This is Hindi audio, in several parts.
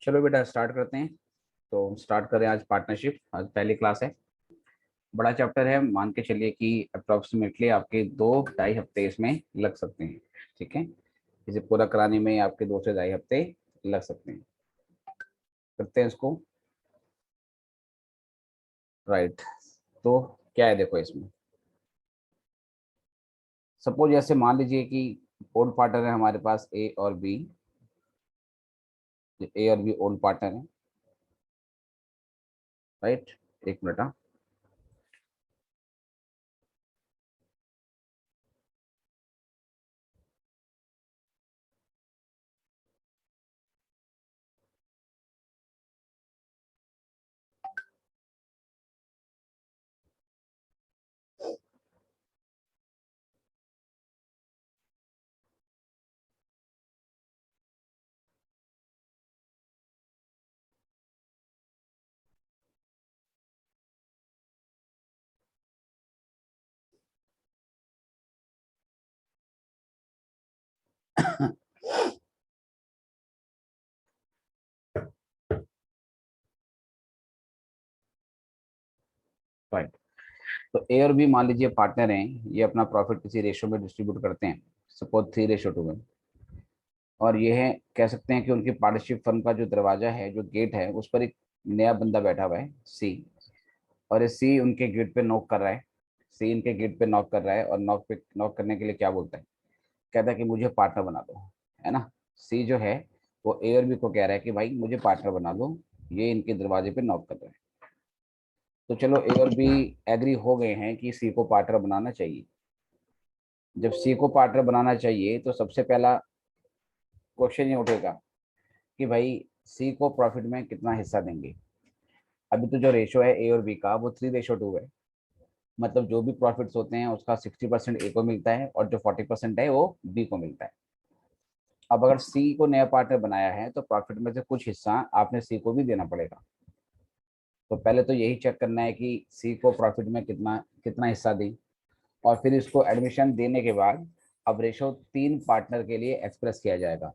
चलो बेटा स्टार्ट करते हैं। तो स्टार्ट करें, आज पार्टनरशिप, आज पहली क्लास है। बड़ा चैप्टर है, मान के चलिए कि अप्रोक्सीमेटली आपके 2-2.5 हफ्ते इसमें लग सकते हैं। ठीक है, इसे पूरा कराने में आपके 2 से 2.5 हफ्ते लग सकते हैं। करते हैं इसको। राइट, तो क्या है देखो इसमें। सपोज ऐसे मान लीजिए कि ओल्ड पार्टनर है हमारे पास ए और बी। ए और बी ओल्ड पार्टनर है। राइट, एक मिनट। हाँ, राइट। तो ए और बी मान लीजिए पार्टनर हैं, ये अपना प्रॉफिट किसी रेशो में डिस्ट्रीब्यूट करते हैं। सपोज 3:2 में। और ये है, कह सकते हैं कि उनकी पार्टनरशिप फर्म का जो दरवाजा है, जो गेट है, उस पर एक नया बंदा बैठा हुआ है, सी। और ये सी उनके गेट पे नॉक कर रहा है। सी इनके गेट पे नॉक कर रहा है, और नॉक करने के लिए क्या बोलता है, कहता है कि मुझे पार्टनर बना दो। है ना। सी जो है वो ए और बी को कह रहा है कि भाई मुझे पार्टनर बना दो। ये इनके दरवाजे पे नॉक कर रहा है। तो चलो ए और बी एग्री हो गए हैं कि सी को पार्टनर बनाना चाहिए। जब सी को पार्टनर बनाना चाहिए तो सबसे पहला क्वेश्चन ये उठेगा कि भाई सी को प्रॉफिट में कितना हिस्सा देंगे। अभी तो जो रेशो है ए और बी का वो 3:2 है। मतलब जो भी प्रॉफिट्स होते हैं उसका 60% ए को मिलता है, और जो 40% है वो बी को मिलता है। अब अगर सी को नया पार्टनर बनाया है तो प्रॉफिट में से कुछ हिस्सा आपने सी को भी देना पड़ेगा। तो पहले तो यही चेक करना है कि सी को प्रॉफिट में कितना कितना हिस्सा दें। और फिर इसको एडमिशन देने के बाद अब रेशो 3 पार्टनर के लिए एक्सप्रेस किया जाएगा।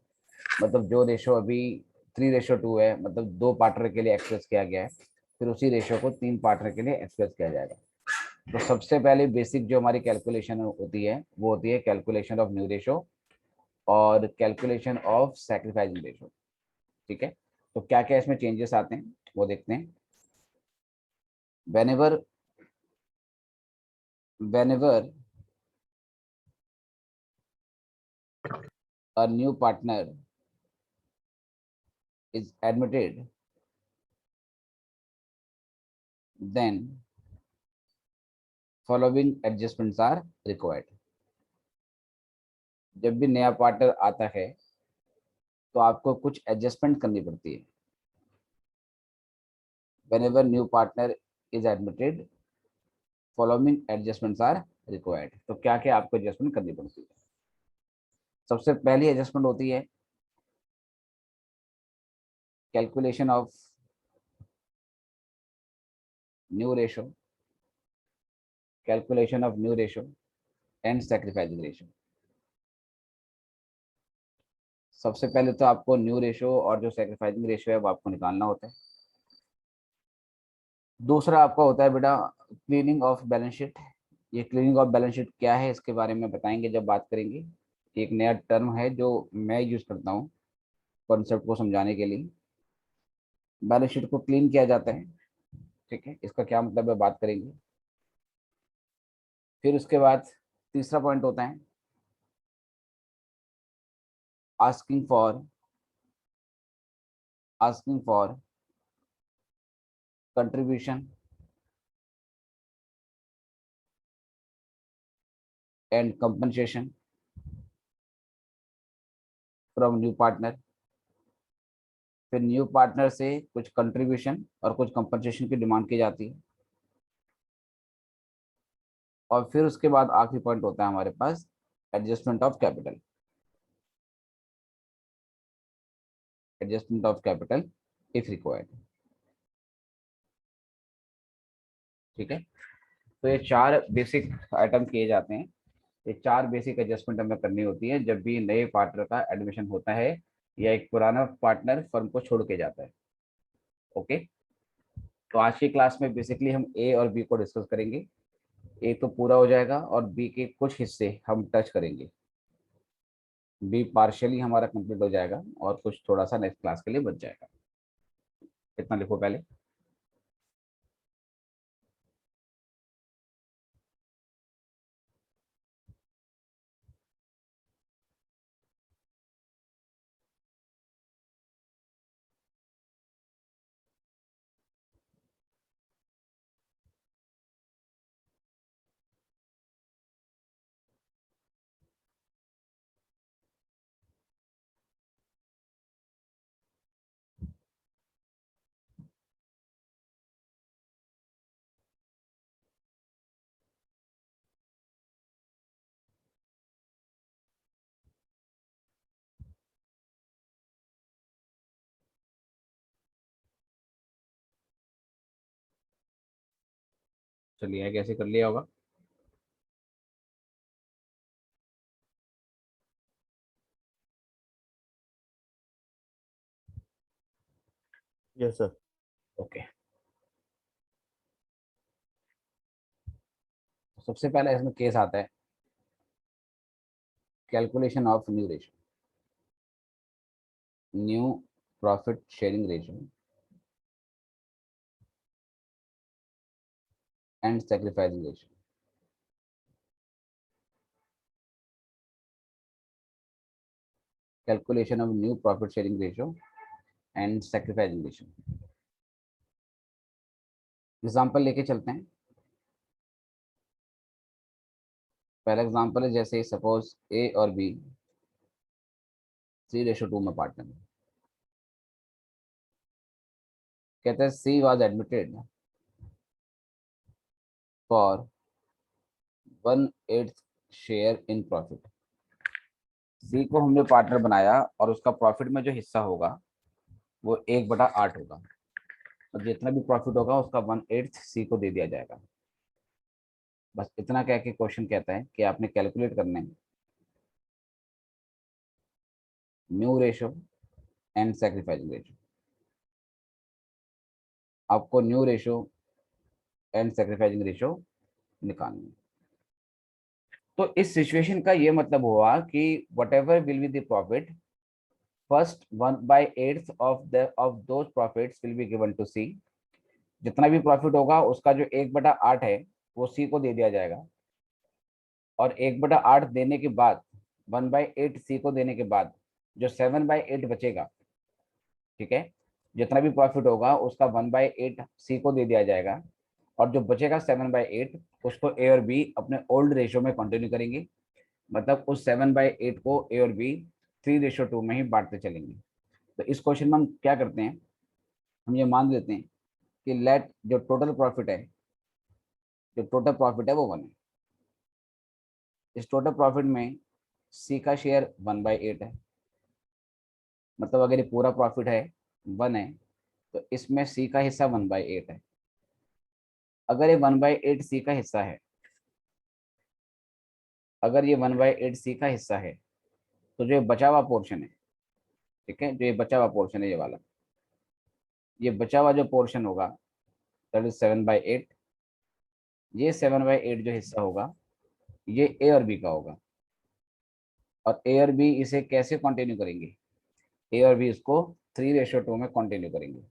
मतलब जो रेशो अभी 3:2 है, मतलब 2 पार्टनर के लिए एक्सप्रेस किया गया है, फिर उसी रेशो को 3 पार्टनर के लिए एक्सप्रेस किया जाएगा। तो सबसे पहले बेसिक जो हमारी कैलकुलेशन होती है वो होती है कैलकुलेशन ऑफ न्यू रेशो और कैलकुलेशन ऑफ सैक्रिफाइसिंग रेशो। ठीक है, तो क्या क्या इसमें चेंजेस आते हैं वो देखते हैं। whenever whenever a new partner is admitted, then following adjustments are required। जब भी नया पार्टनर आता है तो आपको कुछ एडजस्टमेंट करनी पड़ती है। whenever new partner is admitted, following adjustments are required। तो क्या क्या आपको एडजस्टमेंट करनी पड़ती है। सबसे पहली एडजस्टमेंट होती है calculation of new ratio, calculation of new ratio and sacrificing ratio. सबसे पहले तो आपको न्यू रेशो और जो सैक्रिफाइसिंग रेशो है वो आपको निकालना होता है। दूसरा आपका होता है बेटा क्लीनिंग ऑफ बैलेंस शीट। ये क्लीनिंग ऑफ बैलेंस शीट क्या है इसके बारे में बताएंगे जब बात करेंगे। एक नया टर्म है जो मैं यूज करता हूँ कॉन्सेप्ट को समझाने के लिए। बैलेंस शीट को क्लीन किया जाता है। ठीक है, इसका क्या मतलब है बात करेंगे। फिर उसके बाद तीसरा पॉइंट होता है asking for contribution and compensation from new partner. फिर न्यू पार्टनर से कुछ कंट्रीब्यूशन और कुछ कंपनसेशन की डिमांड की जाती है। और फिर उसके बाद आखिरी पॉइंट होता है हमारे पास adjustment of capital. Adjustment of capital if required. ठीक है, तो ये 4 बेसिक आइटम किए जाते हैं। ये 4 बेसिक एडजस्टमेंट हमें करनी होती है जब भी नए पार्टनर का एडमिशन होता है या एक पुराना पार्टनर फर्म को छोड़ के जाता है। ओके, तो आज की क्लास में बेसिकली हम ए और बी को डिस्कस करेंगे। ए तो पूरा हो जाएगा और बी के कुछ हिस्से हम टच करेंगे। बी पार्शियली हमारा कंप्लीट हो जाएगा और कुछ थोड़ा सा नेक्स्ट क्लास के लिए बच जाएगा। इतना लिखो पहले। चलिए, कैसे कर लिया होगा। Yes sir. ओके, सबसे पहले इसमें केस आता है calculation of new ratio, new profit sharing ratio and sacrificing ratio. Calculation of new profit sharing ratio and sacrificing ratio. Example लेके चलते हैं। पहला एग्जाम्पल है, जैसे सपोज ए और बी 3:2 में पार्टनर है। कहते हैं C was admitted for 1/8 share in profit. C को हमने पार्टनर बनाया और उसका प्रॉफिट में जो हिस्सा होगा वो 1/8 होगा, और जितना भी प्रॉफिट होगा उसका 1/8 सी को दे दिया जाएगा। बस इतना कह के क्वेश्चन कहता है कि आपने कैलकुलेट करना है new ratio and sacrificing ratio. आपको new ratio and sacrificing ratio निकालनी है। तो इस सिचुएशन का ये मतलब हुआ कि whatever will be the profit, first 1/8 of those profits will be given to C. जितना भी प्रॉफिट होगा उसका जो 1/8 है वो सी को दे दिया जाएगा, और 1/8 देने के बाद 1/8 सी को देने के बाद जो 7/8 बचेगा, ठीक है, जितना भी प्रॉफिट होगा उसका 1/8 सी को दे दिया जाएगा, और जो बचेगा 7/8 उसको ए और बी अपने ओल्ड रेशियो में कंटिन्यू करेंगे। मतलब उस 7/8 को ए और बी 3:2 में ही बांटते चलेंगे। तो इस क्वेश्चन में हम क्या करते हैं, हम ये मान लेते हैं कि लेट जो टोटल प्रॉफिट है, जो टोटल प्रॉफिट है वो 1 है। इस टोटल प्रॉफिट में सी का शेयर 1/8 है। मतलब अगर ये पूरा प्रॉफिट है 1 है, तो इसमें सी का हिस्सा 1/8 है। अगर ये 1/8 सी का हिस्सा है, अगर ये 1/8 सी का हिस्सा है, तो जो ये बचा हुआ पोर्शन है, ठीक है, जो ये बचा हुआ पोर्शन है ये वाला, ये बचा हुआ जो पोर्शन होगा दैट इज 7/8। ये 7/8 जो हिस्सा होगा ये ए और बी का होगा, और ए और बी इसे कैसे कंटिन्यू करेंगे, ए और बी इसको 3:2 में कंटिन्यू करेंगे।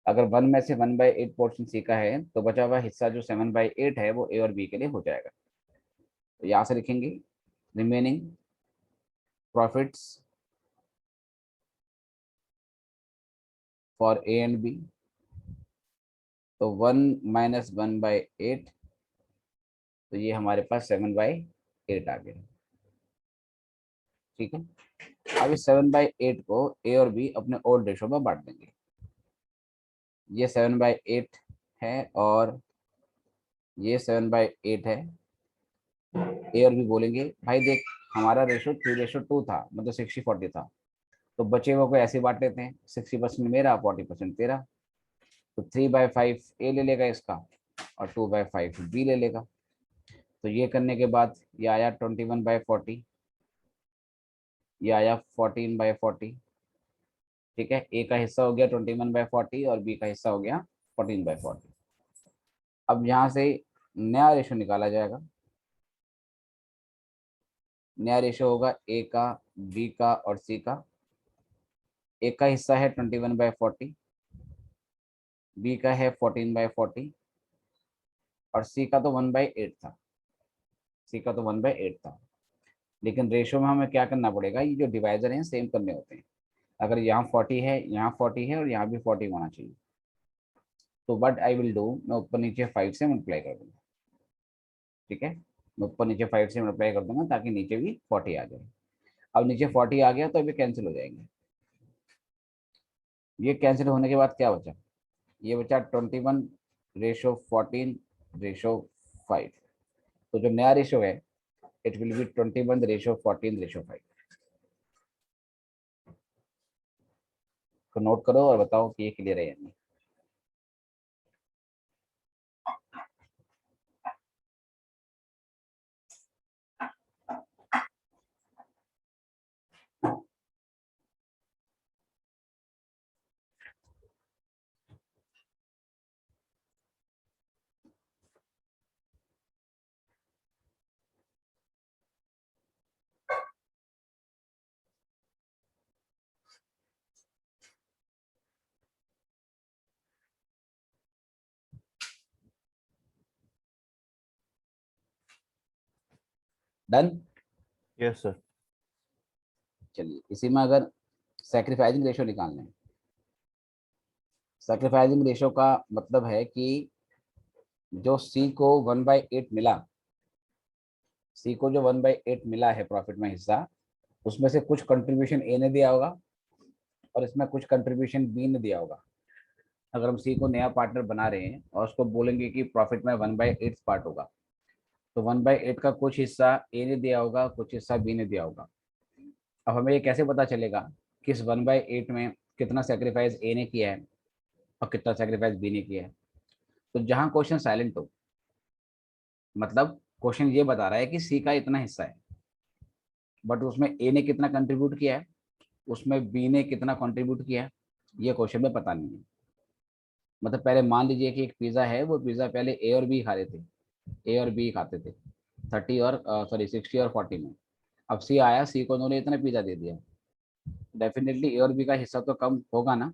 अगर 1 में से 1/8 पोर्शन सी का है तो बचा हुआ हिस्सा जो 7/8 है वो ए और बी के लिए हो जाएगा। तो यहाँ से लिखेंगे remaining profits for A and B. तो 1 - 1/8, तो ये हमारे पास 7/8 आ गया। ठीक है, अब इस 7/8 को ए और बी अपने ओल्ड रेशो में बांट देंगे। ये 7/8 है और ये 7/8 है। ए और बी बोलेंगे भाई देख, हमारा रेशो 3:2 था, मतलब 60-40 था, तो बचे हुए को ऐसे बांट लेते हैं, 60% मेरा 40% तेरा। तो 3/5 ए ले लेगा इसका, और 2/5 बी ले लेगा। तो ये करने के बाद ये आया 21/40, ये आया 14/40, ठीक है, ए का हिस्सा हो गया 21/40 और बी का हिस्सा हो गया 14/40। अब यहाँ से नया रेशो निकाला जाएगा। नया रेशो होगा ए का, बी का और सी का। ए का हिस्सा है 21/40, बी का है 14/40 और सी का तो 1/8 था। सी का तो 1/8 था। लेकिन रेशो में हमें क्या करना पड़ेगा, ये जो डिवाइजर हैं सेम करने होते हैं। अगर यहाँ 40 है, यहाँ 40 है और यहाँ भी 40 होना चाहिए, तो व्हाट आई विल डू, मैं ऊपर नीचे 5 से मल्टीप्लाई कर दूंगा। ठीक है, मैं ऊपर नीचे 5 से मल्टीप्लाई कर दूंगा ताकि नीचे भी 40 आ जाए। अब नीचे 40 आ गया तो अभी कैंसिल हो जाएंगे। ये कैंसिल होने के बाद क्या बचा, ये बचा 21/14/5। तो जो नया रेशो है इट विल बी 21/14/5 को नोट करो और बताओ कि ये क्लियर है या नहीं। डन। Yes sir. चलिए, इसी में अगर सैक्रिफाइसिंग रेशो निकालना है, सैक्रिफाइसिंग रेशो का मतलब है कि जो सी को 1/8 मिला, सी को जो 1/8 मिला है प्रॉफिट में हिस्सा, उसमें से कुछ कंट्रीब्यूशन ए ने दिया होगा और इसमें कुछ कंट्रीब्यूशन बी ने दिया होगा। अगर हम सी को नया पार्टनर बना रहे हैं और उसको बोलेंगे कि प्रॉफिट में 1/8 पार्ट होगा, तो 1/8 का कुछ हिस्सा ए ने दिया होगा, कुछ हिस्सा बी ने दिया होगा। अब हमें ये कैसे पता चलेगा कि इस 1/8 में कितना सेक्रीफाइस ए ने किया है और कितना सेक्रीफाइस बी ने किया है। तो जहाँ क्वेश्चन साइलेंट हो, मतलब क्वेश्चन ये बता रहा है कि सी का इतना हिस्सा है, बट उसमें ए ने कितना कंट्रीब्यूट किया है, उसमें बी ने कितना कंट्रीब्यूट किया है, ये क्वेश्चन में पता नहीं है। मतलब पहले मान लीजिए कि एक पिज़्ज़ा है, वो पिज़्ज़ा पहले ए और बी खा रहे थे, ए और बी खाते थे 30 और 60 और 40 में। अब सी आया, सी को उन्होंने इतना पिज़्ज़ा दे दिया, डेफिनेटली ए और बी का हिस्सा तो कम होगा ना।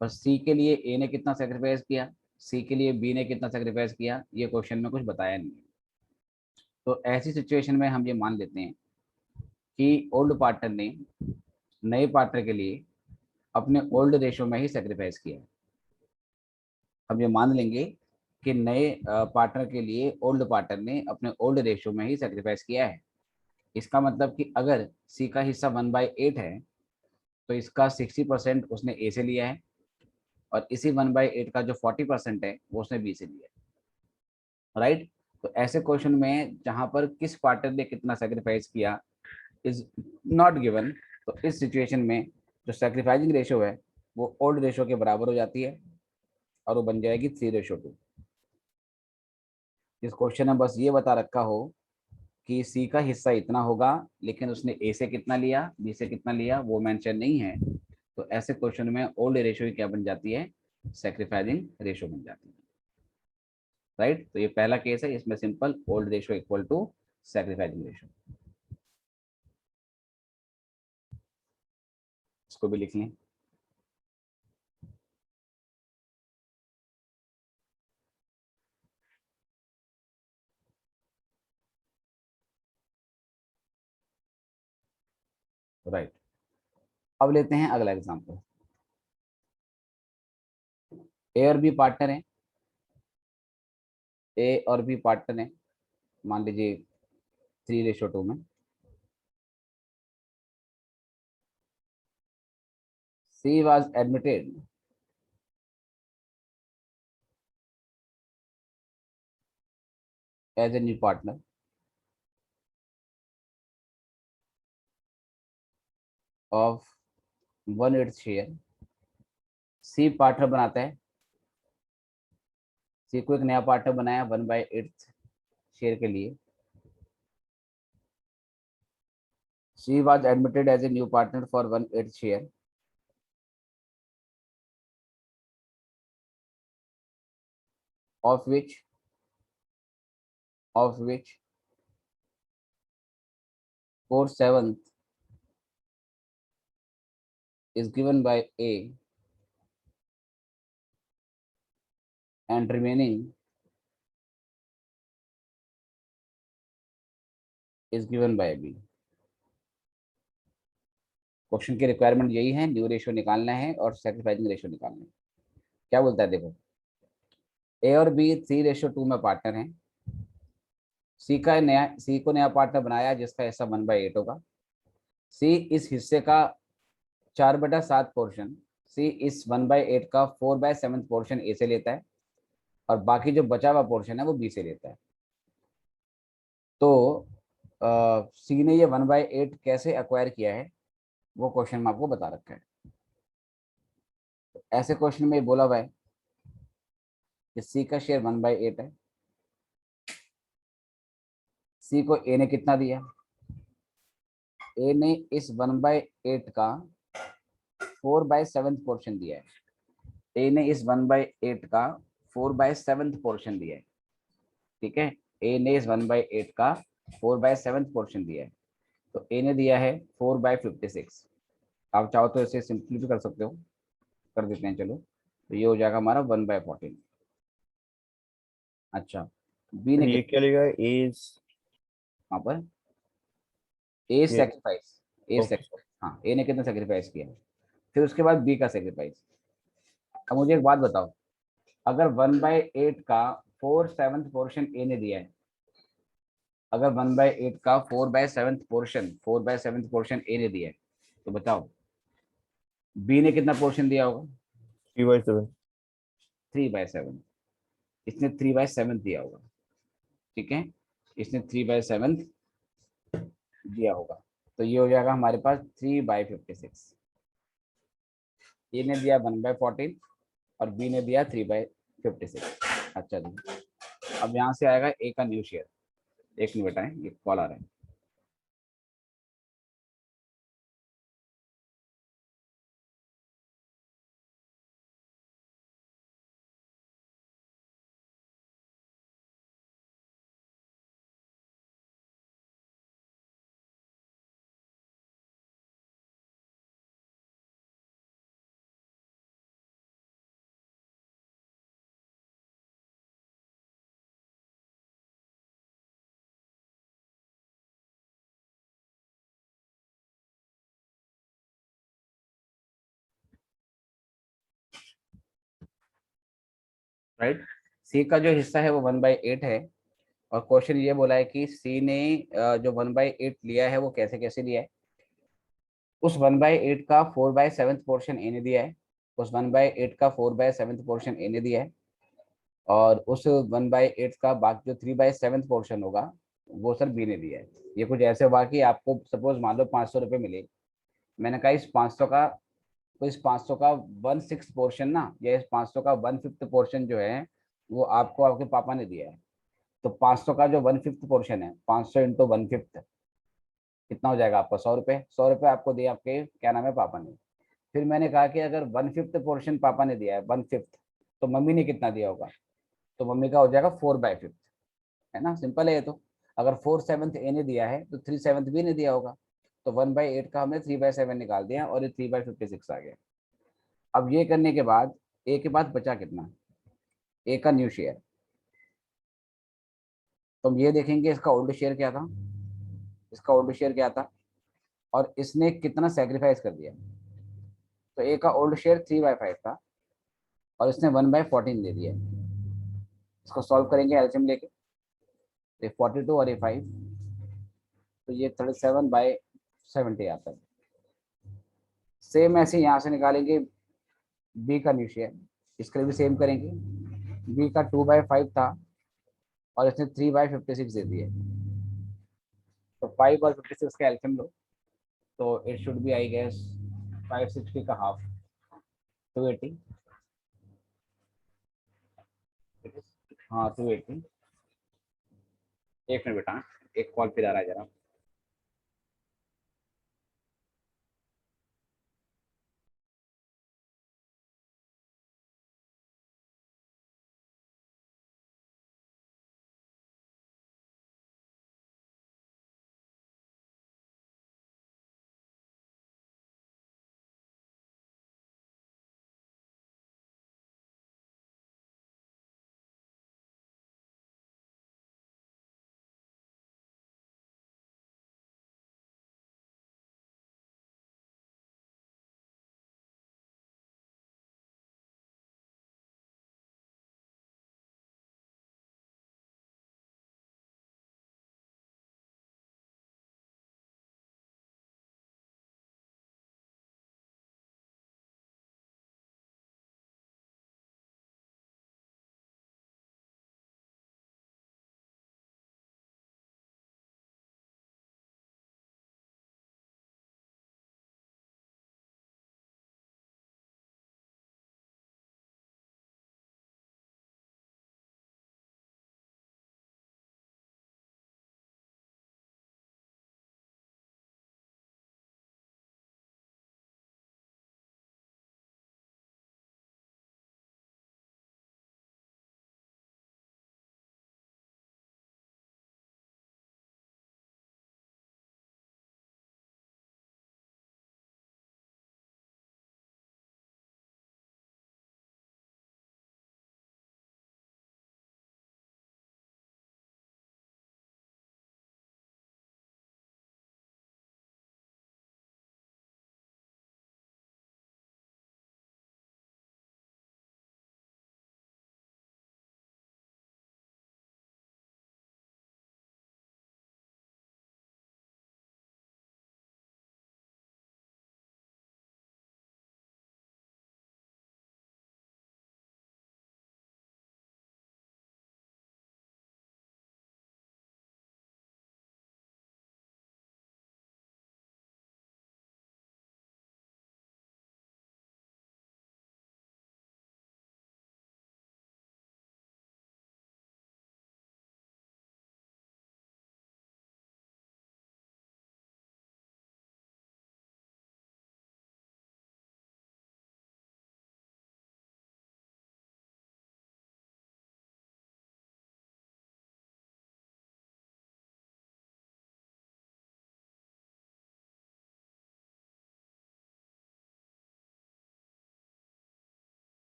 पर सी के लिए ए ने कितना सेक्रीफाइस किया, सी के लिए बी ने कितना सेक्रीफाइस किया, ये क्वेश्चन में कुछ बताया नहीं है। तो ऐसी सिचुएशन में हम ये मान लेते हैं कि ओल्ड पार्टनर ने नए पार्टनर के लिए अपने ओल्ड रेशो में ही सेक्रीफाइस किया है। हम ये मान लेंगे कि नए पार्टनर के लिए ओल्ड पार्टनर ने अपने ओल्ड रेशो में ही सेक्रीफाइस किया है। इसका मतलब कि अगर सी का हिस्सा 1/8 है तो इसका 60% उसने ए से लिया है और इसी 1/8 का जो 40% है वो उसने बी से लिया है। राइट। तो ऐसे क्वेश्चन में जहां पर किस पार्टनर ने कितना सेक्रीफाइस किया इज नॉट गिवन, तो इस सिचुएशन में जो सेक्रीफाइसिंग रेशो है वो ओल्ड रेशो के बराबर हो जाती है और वो बन जाएगी 3:2। इस क्वेश्चन में बस ये बता रखा हो कि सी का हिस्सा इतना होगा, लेकिन उसने ए से कितना लिया, बी से कितना लिया, वो मेंशन नहीं है। तो ऐसे क्वेश्चन में ओल्ड रेशो ही क्या बन जाती है, सेक्रीफाइसिंग रेशो बन जाती है। राइट। तो ये पहला केस है, इसमें simple old ratio equal to sacrificing ratio. इसको भी लिख लें। राइट। अब लेते हैं अगला एग्जांपल। ए और बी पार्टनर हैं, ए और बी पार्टनर हैं, मान लीजिए 3:2 में। C was admitted as a new partner of 1/8 share. C partner बनाता है, सी को एक नया पार्टनर बनाया 1/8 शेयर के लिए। C was admitted as a new partner for 1/8 share of which 4/7 is given by A and remaining is given by B। Question की रिक्वायरमेंट यही है, न्यू रेशियो निकालना है और सैक्रिफाइसिंग रेशियो निकालना है। क्या बोलता है देखो, ए और बी 3:2 में पार्टनर हैं। सी को नया पार्टनर बनाया जिसका हिस्सा 1/8 होगा। सी इस हिस्से का 4/7 पोर्शन, सी इस 1/8 का 4/7 पोर्शन ए से लेता है और बाकी जो बचा हुआ पोर्शन है वो बी से लेता है। तो सी ने ये 1/8 कैसे एक्वायर किया है वो क्वेश्चन में आपको बता रखा है। तो ऐसे क्वेश्चन में बोला हुआ है कि सी का शेयर 1/8 है। सी को ए ने कितना दिया, ए ने इस 1/8 का 4/7 पोर्शन दिया है। ए ने इस 1/8 का 4/7 पोर्शन दिया है। ठीक है, ए ने इस 1/8 का 4/7 पोर्शन दिया है। तो ए ने दिया है 4/56। आप चाहो तो इसे सिंपली भी कर सकते हो, कर देते हैं चलो। तो ये हो जाएगा हमारा 1/14। अच्छा, बी ने ये क्या लिखा है एज? वहां पर ए ये सेक्रीफाइस, ओके। हाँ ए ने कितना सेक्रीफाइस किया, फिर उसके बाद बी का सेक्रीफाइस। अब मुझे एक बात बताओ, अगर 1/8 का 4/7 पोर्शन ए ने दिया है, अगर 1/8 का 4/7 पोर्शन ए ने दिया है, तो बताओ बी ने कितना पोर्शन दिया होगा? 3/7। 3/7। इसने 3/7 दिया होगा। ठीक है, इसने 3/7 दिया होगा। तो ये हो जाएगा हमारे पास 3/56। ए ने दिया 1/14 और बी ने दिया 3/56। अच्छा जी, अब यहाँ से आएगा ए का न्यू शेयर। एक मिनट बेटा, ये कॉल आ रहा है। राइट, सी का जो हिस्सा है वो 1/8 है और क्वेश्चन ये बोला है कि सी ने जो 1/8 लिया है वो कैसे कैसे लिया है। उस 1/8 का 4/7 पोर्शन ए ने दिया है, उस 1/8 का 4/7 पोर्शन ए ने दिया है और उस 1/8 का बाकी जो 3/7 पोर्शन होगा वो सर बी ने दिया है। ये कुछ ऐसे हुआ कि आपको सपोज मान लो 500 रुपये मिले, मैंने कहा इस 500 का, तो इस 500 का 1/6 पोर्शन ना, या इस 500 का 1/5 पोर्शन जो है वो आपको आपके पापा ने दिया है। तो 500 का जो 1/5 पोर्शन है, 500 इंटू 1/5 कितना हो जाएगा आपका? 100 रुपये। 100 रुपये आपको दिए आपके क्या नाम है, पापा ने। फिर मैंने कहा कि अगर 1/5 पोर्शन पापा ने दिया है, 1/5, तो मम्मी ने कितना दिया होगा? तो मम्मी का हो जाएगा 4/5, है ना, सिंपल है ये तो। अगर 4/7 ए ने दिया है तो 3/7 बी ने दिया होगा। तो 1/8 का हमने 3/7 निकाल दिया और ये 3/56 आ गया। अब ये करने के बाद ए के बाद बचा कितना, ए का न्यू शेयर। तो हम ये देखेंगे इसका ओल्ड शेयर क्या था, इसका ओल्ड शेयर क्या था और इसने कितना सेक्रीफाइस कर दिया। तो ए का ओल्ड शेयर 3/5 था और इसने 1/14 दे दिया। इसको सॉल्व करेंगे एल्सियम लेके, तो ये 42 और ये 5, तो ये 37/70 आता है। सेम ऐसे यहाँ से निकालेंगे बी का न्यू शेयर, इसके लिए भी सेम करेंगे। बी का 2/5 था और इसने 3/56 दे दिए। तो 5 और 56 का एल्सियम लो, तो it should be I guess 560 का हाफ, 280। हाँ 280। एक मिनट बेटा, एक कॉल फिर आ रहा है जरा।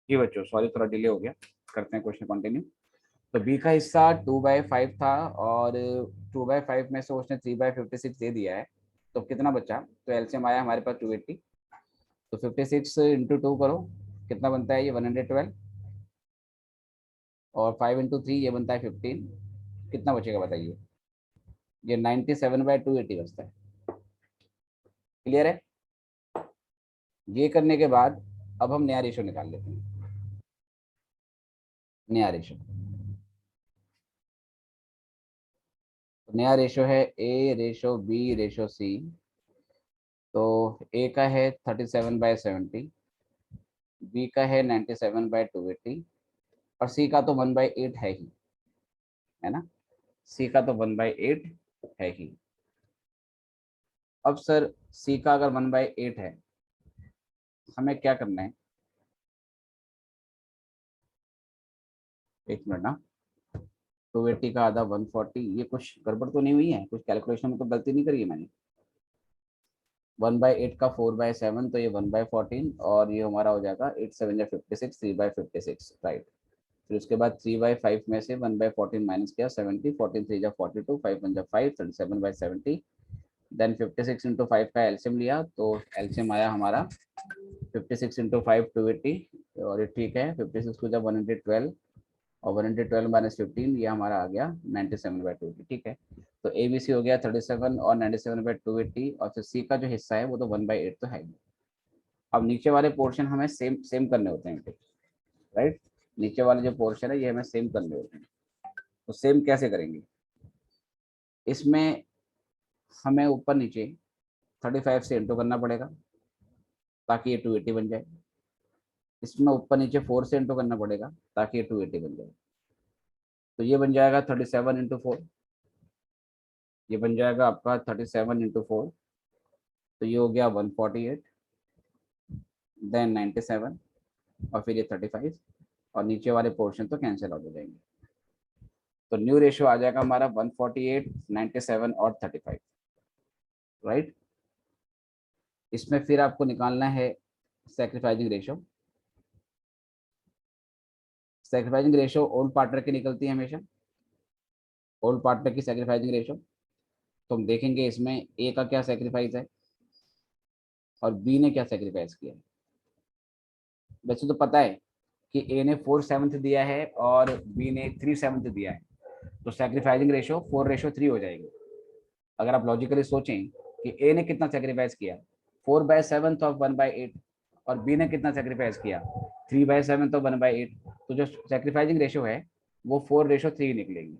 जी बच्चों, सॉरी थोड़ा डिले हो गया, करते हैं क्वेश्चन कंटिन्यू। तो बी का हिस्सा 2/5 था, और 2/5 में से उसने 3/56 दे दिया है, तो कितना बचा? तो एलसीएम आया हमारे पास 280। तो 56 इंटू 2 करो, कितना बनता है? ये 112। और 5 इंटू 3 ये बनता है 15। कितना बचेगा बताइए? ये 97/280 बचता है। क्लियर है? ये करने के बाद अब हम नया रेशो निकाल लेते हैं। नया रेशो, तो नया रेशो है ए रेशो बी रेशो सी। तो ए का है 37/70, बी का है 97/280, और सी का तो 1/8 है ही, है ना? सी का तो 1/8 है ही। अब सर सी का अगर 1/8 है, हमें क्या करना है? एक मिनट ना। 280 का आधा 140, ये कुछ गड़बड़ तो नहीं हुई है? कुछ कैलकुलेशन में तो गलती नहीं करी है मैंने? 1/8 का 4/7, तो ये 1/14, और ये हमारा हो जाएगा 8 7 56, 3/56, राइट। फिर उसके बाद 3/5 में से 1/14 माइनस किया, 70, 14 3 जा 42, 5 1 जा 5, 37/70। देन 56 इंटू 5 का एलसीएम लिया, तो एलसीएम आया हमारा 56 इंटू 5 280, और ये ठीक है। 56 को जब 112, और 112 माइनस 15, ये हमारा आ गया 97/280, ठीक है। तो ए बी सी हो गया 37 और 97/280, और फिर सी का जो हिस्सा है वो तो 1/8 तो है ही। अब नीचे वाले पोर्शन हमें सेम सेम करने होते हैं, राइट। नीचे वाले जो पोर्शन है ये हमें सेम करने होते हैं। तो सेम कैसे करेंगे? इसमें हमें ऊपर नीचे 35 से इंटू करना पड़ेगा, ताकि ये 280 बन जाए। इसमें ऊपर नीचे 4 से इंटू करना पड़ेगा, ताकि ये 280 बन जाए। तो ये बन जाएगा 37 इंटू 4, ये बन जाएगा आपका 37 इंटू 4। तो ये हो गया 148, देन 97, और फिर ये 35, और नीचे वाले पोर्शन तो कैंसिल आउट हो जाएंगे। तो न्यू रेशियो आ जाएगा हमारा 148, 97 और 35, राइट। इसमें फिर आपको निकालना है sacrificing ratio. Sacrificing ratio old partner की निकलती है हमेशा, ओल्ड पार्टनर की सैक्रिफाइसिंग रेशियो। तो हम देखेंगे इसमें ए का क्या सैक्रिफाइस है और बी ने क्या सैक्रिफाइस किया है। वैसे तो पता है कि ए ने 4/7 दिया है और बी ने 3/7 दिया है, तो सैक्रिफाइसिंग रेशियो 4:3 हो जाएगी। अगर आप लॉजिकली सोचें कि ए ने कितना सेक्रीफाइस किया, 4/7 ऑफ 1/8, और बी ने कितना सेक्रीफाइस किया, 3/7 ऑफ 1/8, तो जो सेक्रीफाइसिंग रेशियो है वो 4:3 निकलेगी।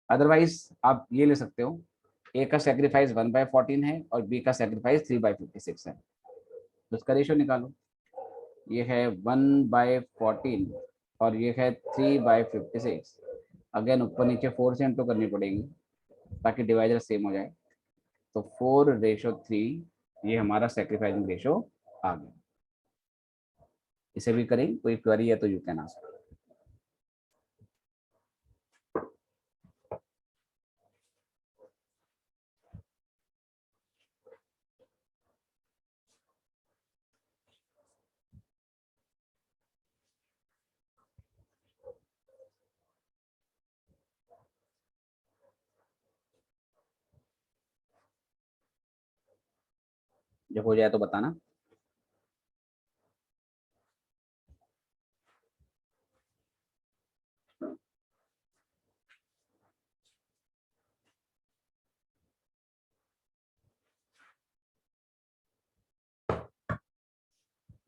अदरवाइज आप ये ले सकते हो, ए का सेक्रीफाइस 1/14 है और बी का सेक्रीफाइस 3/56 है, तो उसका रेशियो निकालो। ये है 1/14 और ये है 3/56। अगेन ऊपर नीचे 4 से इंटू करनी पड़ेगी ताकि डिवाइजर सेम हो जाए। तो 4:3 ये हमारा सेक्रीफाइसिंग रेशो आ गया। इसे भी करें, कोई क्वेरी है तो यू कैन आस्क। जब हो जाए तो बताना।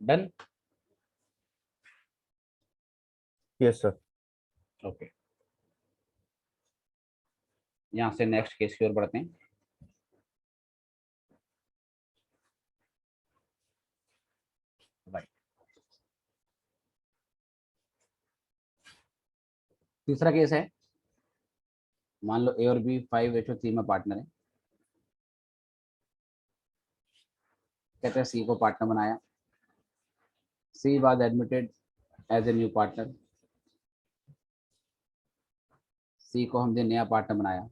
डन। Yes sir. ओके, यहाँ से नेक्स्ट केस की ओर बढ़ते हैं। Right. तीसरा केस है, मान लो ए और बी 5:3 में पार्टनर है। कहते हैं सी को पार्टनर बनाया, C was admitted as a new partner. C को हमने नया पार्टनर बनाया।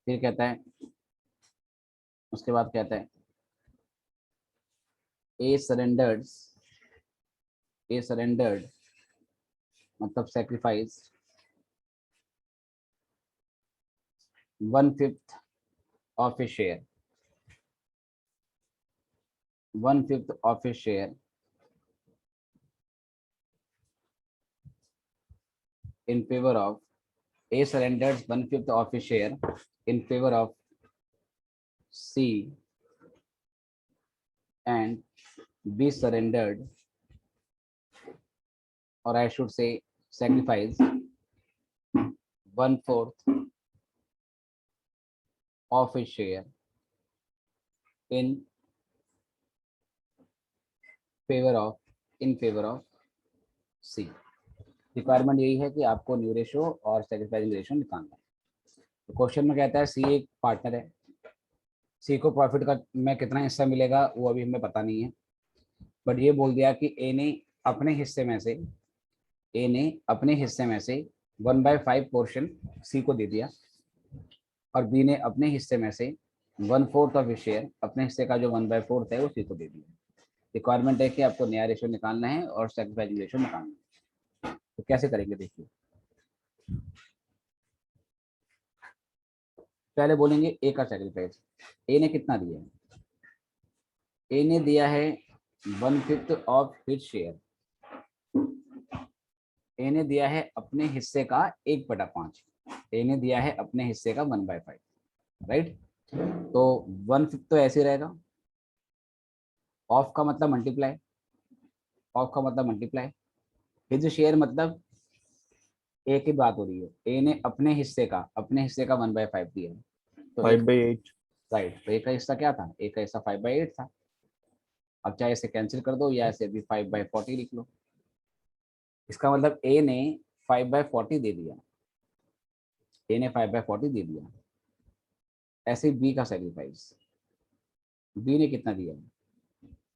फिर कहता है, उसके बाद कहता है ए सरेंडर्स ए सरेंडर्ड मतलब sacrifice 1/5 of his share, 1/5 of his share in favor of A surrenders 1/5 of his share in favor of C, and B surrendered, or I should say sacrifice 1/4 of his share in favor of C. Requirement यही है कि आपको न्यू रेशो और सेक्रीफाइसिंग रेशो निकालना है। तो क्वेश्चन में कहता है सी एक पार्टनर है, सी को प्रॉफिट का में कितना हिस्सा मिलेगा वो अभी हमें पता नहीं है, बट ये बोल दिया कि ए ने अपने हिस्से में से 1/5 पोर्शन सी को दे दिया, और बी ने अपने हिस्से में से 1/4 ऑफ शेयर, अपने हिस्से का जो 1/4 है वो सी को दे दिया। रिक्वायरमेंट है कि आपको नया रेशो निकालना है और सेक्रीफाइसिंग रेशो निकालना है। तो कैसे करेंगे देखिए, पहले बोलेंगे ए का सेक्रीफाइस। ए ने कितना दिया है? ए ने दिया है 1/5 ऑफ हिज शेयर। ए ने दिया है अपने हिस्से का 1/5। ए ने दिया है अपने हिस्से का 1/5, राइट। तो 1/5 तो ऐसे रहेगा, ऑफ का मतलब मल्टीप्लाई, हिज शेयर मतलब ए की बात हो रही है, ए ने अपने हिस्से का 1/5 दिया है, तो 5/8। राइट। तो ए का हिस्सा क्या था? ए का हिस्सा 5/8 था। अब चाहे इसे कैंसिल कर दो या ऐसे भी 5/40 लिख लो। इसका मतलब ए ने 5/40 दे दिया, ऐसे बी का सेक्रीफाइस। बी ने कितना दिया?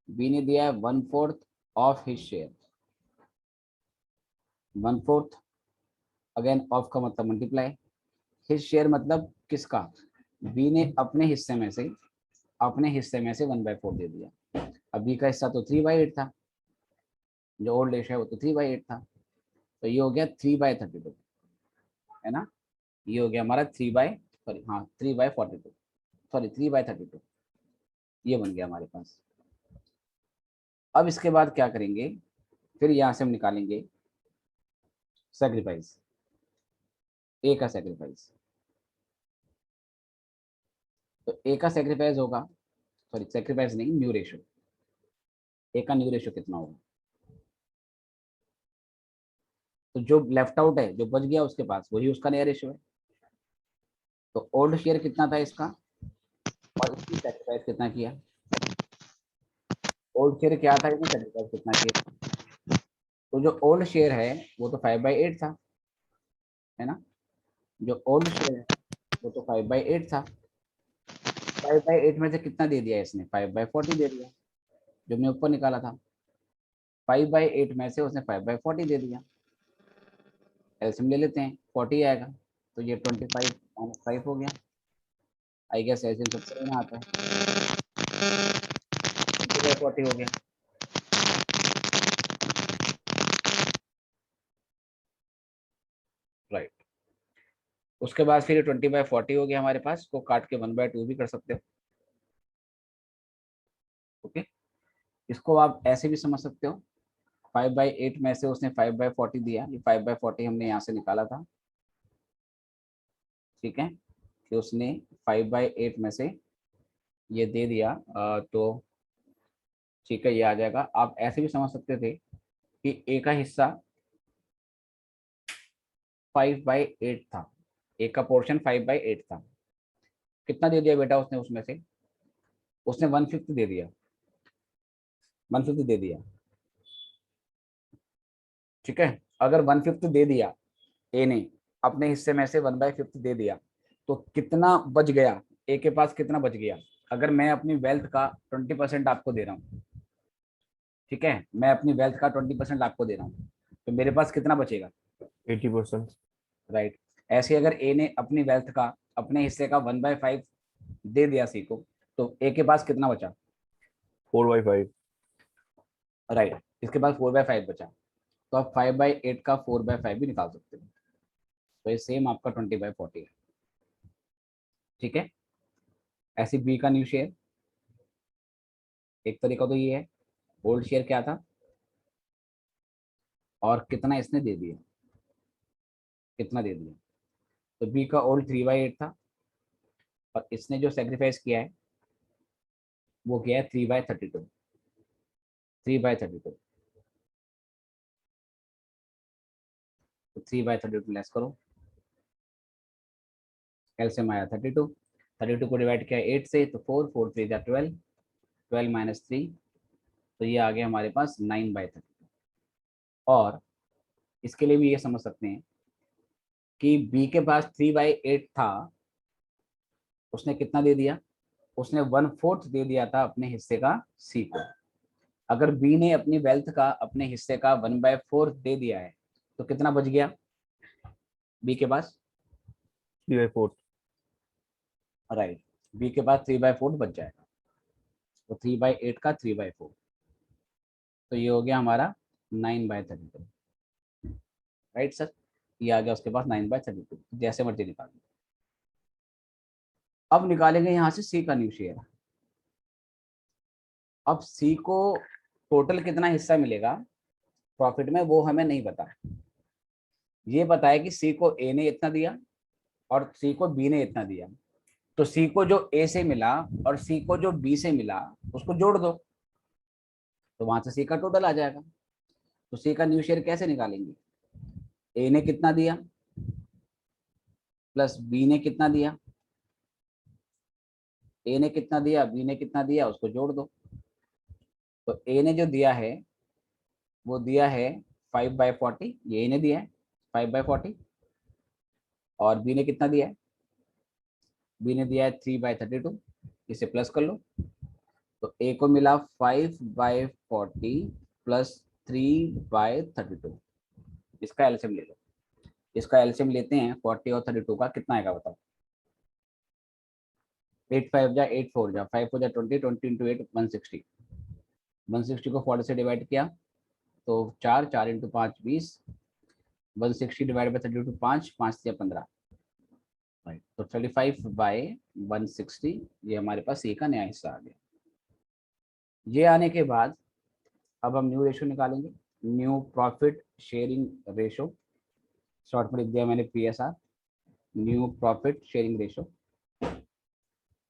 बी ने दिया है 1/4 of his share. 1/4 again of का मतलब मल्टीप्लाई, हिज शेयर मतलब किसका? बी ने अपने हिस्से में से 1/4 दे दिया। अब बी का हिस्सा तो 3/8 था, जो ओल्ड रेशो है वो तो 3/8 था, तो ये हो गया 3/32, है ना। ये हो गया हमारा 3/32, ये बन गया हमारे पास। अब इसके बाद क्या करेंगे, फिर यहाँ से हम निकालेंगे सेक्रीफाइस, ए का सेक्रीफाइस। तो ए का सेक्रीफाइस होगा, सेक्रीफाइस नहीं, न्यू रेशो। ए का न्यू रेशो कितना होगा? तो जो लेफ्ट आउट है, जो बच गया उसके पास, वही उसका नया रेशो है। तो ओल्ड शेयर कितना था इसका, और इसकी सेक्रीफाइस कितना किया? ओल्ड शेयर क्या था, इसने सेक्रीफाइस कितना किया? तो जो ओल्ड शेयर है वो तो 5/8 था, है ना। जो ओल्ड शेयर है वो तो 5/8 था। 5/8 में से कितना दे दिया इसने? 5/40 दे दिया, जो हमने ऊपर निकाला था। 5/8 में से उसने 5/40 दे दिया। एलसीएम ले लेते हैं, 40 आएगा, तो ये 25 - 5 हो गया। आई गेस एलसीएम सबसे लेना आता है, 20/40 हो गया। राइट। उसके बाद फिर 20/40 हो गया हमारे पास, इसको काट के 1/2 भी कर सकते हो। ओके, इसको आप ऐसे भी समझ सकते हो, 5/8 में से उसने 5/40 दिया, ये 5/40 हमने यहाँ से निकाला था, ठीक है, कि उसने 5/8 में से ये दे दिया, तो ठीक है, ये आ जाएगा। आप ऐसे भी समझ सकते थे कि ए का हिस्सा 5/8 था, ए का पोर्शन 5/8 था। कितना दे दिया बेटा उसने? उसमें से उसने 1/5 दे दिया, 1/5 दे दिया, ठीक है। अगर 1/5 दे दिया ए ने, अपने हिस्से में से 1/5 दे दिया, तो कितना बच गया? ए के पास कितना बच गया? अगर मैं अपनी वेल्थ का 20% आपको दे रहा हूँ, ठीक है, मैं अपनी वेल्थ का 20% आपको दे रहा हूँ, तो मेरे पास कितना बचेगा? 80%। राइट। ऐसे अगर ए ने अपनी वेल्थ का, अपने हिस्से का 1/5 दे दिया सी को, तो ए के पास कितना बचा? 4/5। राइट। इसके बाद 4/5 बचा, तो आप 5/8 का 4/5 भी निकाल सकते हो। तो ये सेम आपका 20/40 है। ठीक है, ऐसे बी का न्यू शेयर, एक तरीका तो ये है। ओल्ड शेयर क्या था और कितना इसने दे दिया, कितना दे दिया। तो बी का ओल्ड 3/8 था और इसने जो सेक्रीफाइस किया है वो किया है 3/32। 3/32, तो 3/32 लेस करो, एलसीएम आया 32। 32 को डिवाइड किया 8 से, तो 4 4 3 12, 12 माइनस 3, तो ये आ गया हमारे पास 9/32। और इसके लिए भी ये समझ सकते हैं कि बी के पास 3/8 था, उसने कितना दे दिया, उसने 1/4 दे दिया था अपने हिस्से का सी को। अगर बी ने अपनी वेल्थ का अपने हिस्से का 1/4 दे दिया है, तो कितना बच गया बी के पास। 3/4। राइट, बी के पास 3/4 बच जाएगा, तो 3/8 का 3/4, तो ये हो गया हमारा 9/32। राइट सर, ये आ गया उसके पास 9/32, जैसे मर्जी निकाल लो। अब निकालेंगे यहाँ से सी का न्यू शेयर। अब सी को टोटल कितना हिस्सा मिलेगा प्रॉफिट में वो हमें नहीं पता है। ये पता है कि सी को ए ने इतना दिया और सी को बी ने इतना दिया। तो सी को जो ए से मिला और सी को जो बी से मिला उसको जोड़ दो, तो वहां से सी का टोटल आ जाएगा। तो सी का न्यू शेयर कैसे निकालेंगे, ए ने कितना दिया प्लस बी ने कितना दिया, ए ने कितना दिया बी ने कितना दिया, उसको जोड़ दो। तो ए ने जो दिया है वो दिया है 5/40, ये ए ने दिया है 5/40, और बी ने कितना दिया है, बी ने दिया है 3/32, इसे प्लस कर लो। तो ए को मिला 5/40 प्लस 3/32। इसका एलसीएम ले लो, इसका एलसीएम लेते हैं 40 और 32 का, कितना आएगा बताओ। 8 5 जा 8 4 जा 5 4 जा 20, 20 इंटू 8 160, 160 को 40 से डिवाइड किया तो 4 4 इंटू 5 20, 160 डिवाइड बाई 32 5 5 से 15, राइट। तो 35/160 ये हमारे पास सी का नया हिस्सा आ गया। ये आने के बाद अब हम न्यू रेशो निकालेंगे, new profit sharing ratio, short में लिख दिया मैंने PSR, new profit sharing ratio.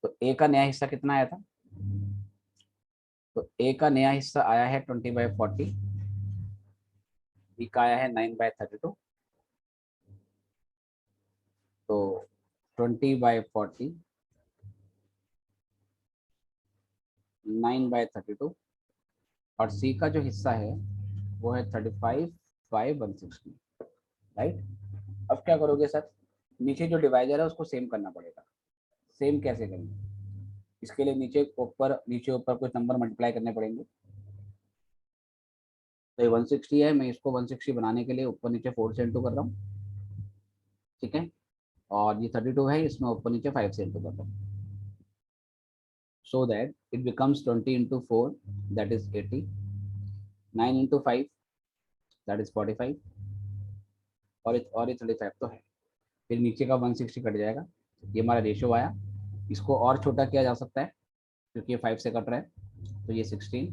तो ए का नया हिस्सा कितना आया था, तो ए का नया हिस्सा आया है 20/40, बी का आया है 9/32, तो 20/40 9/32, और सी का जो हिस्सा है वो है 35/160, राइट। अब क्या करोगे सर, नीचे जो डिवाइजर है उसको सेम करना पड़ेगा। सेम कैसे करेंगे, इसके लिए नीचे ऊपर कुछ नंबर मल्टीप्लाई करने पड़ेंगे। तो ये 160 है, मैं इसको 160 बनाने के लिए ऊपर नीचे 4 से इंटू कर रहा हूँ, ठीक है। और ये 32 है, इसमें ऊपर नीचे 5 से इंटू कर रहा हूँ, so that it becomes 20 into 4, that is 80, 9 into 5, that is 45, और ये 35 तो है। फिर नीचे का 160 कट जाएगा, ये हमारा रेशियो आया। इसको और छोटा किया जा सकता है क्योंकि ये 5 से कट रहा है, तो ये 16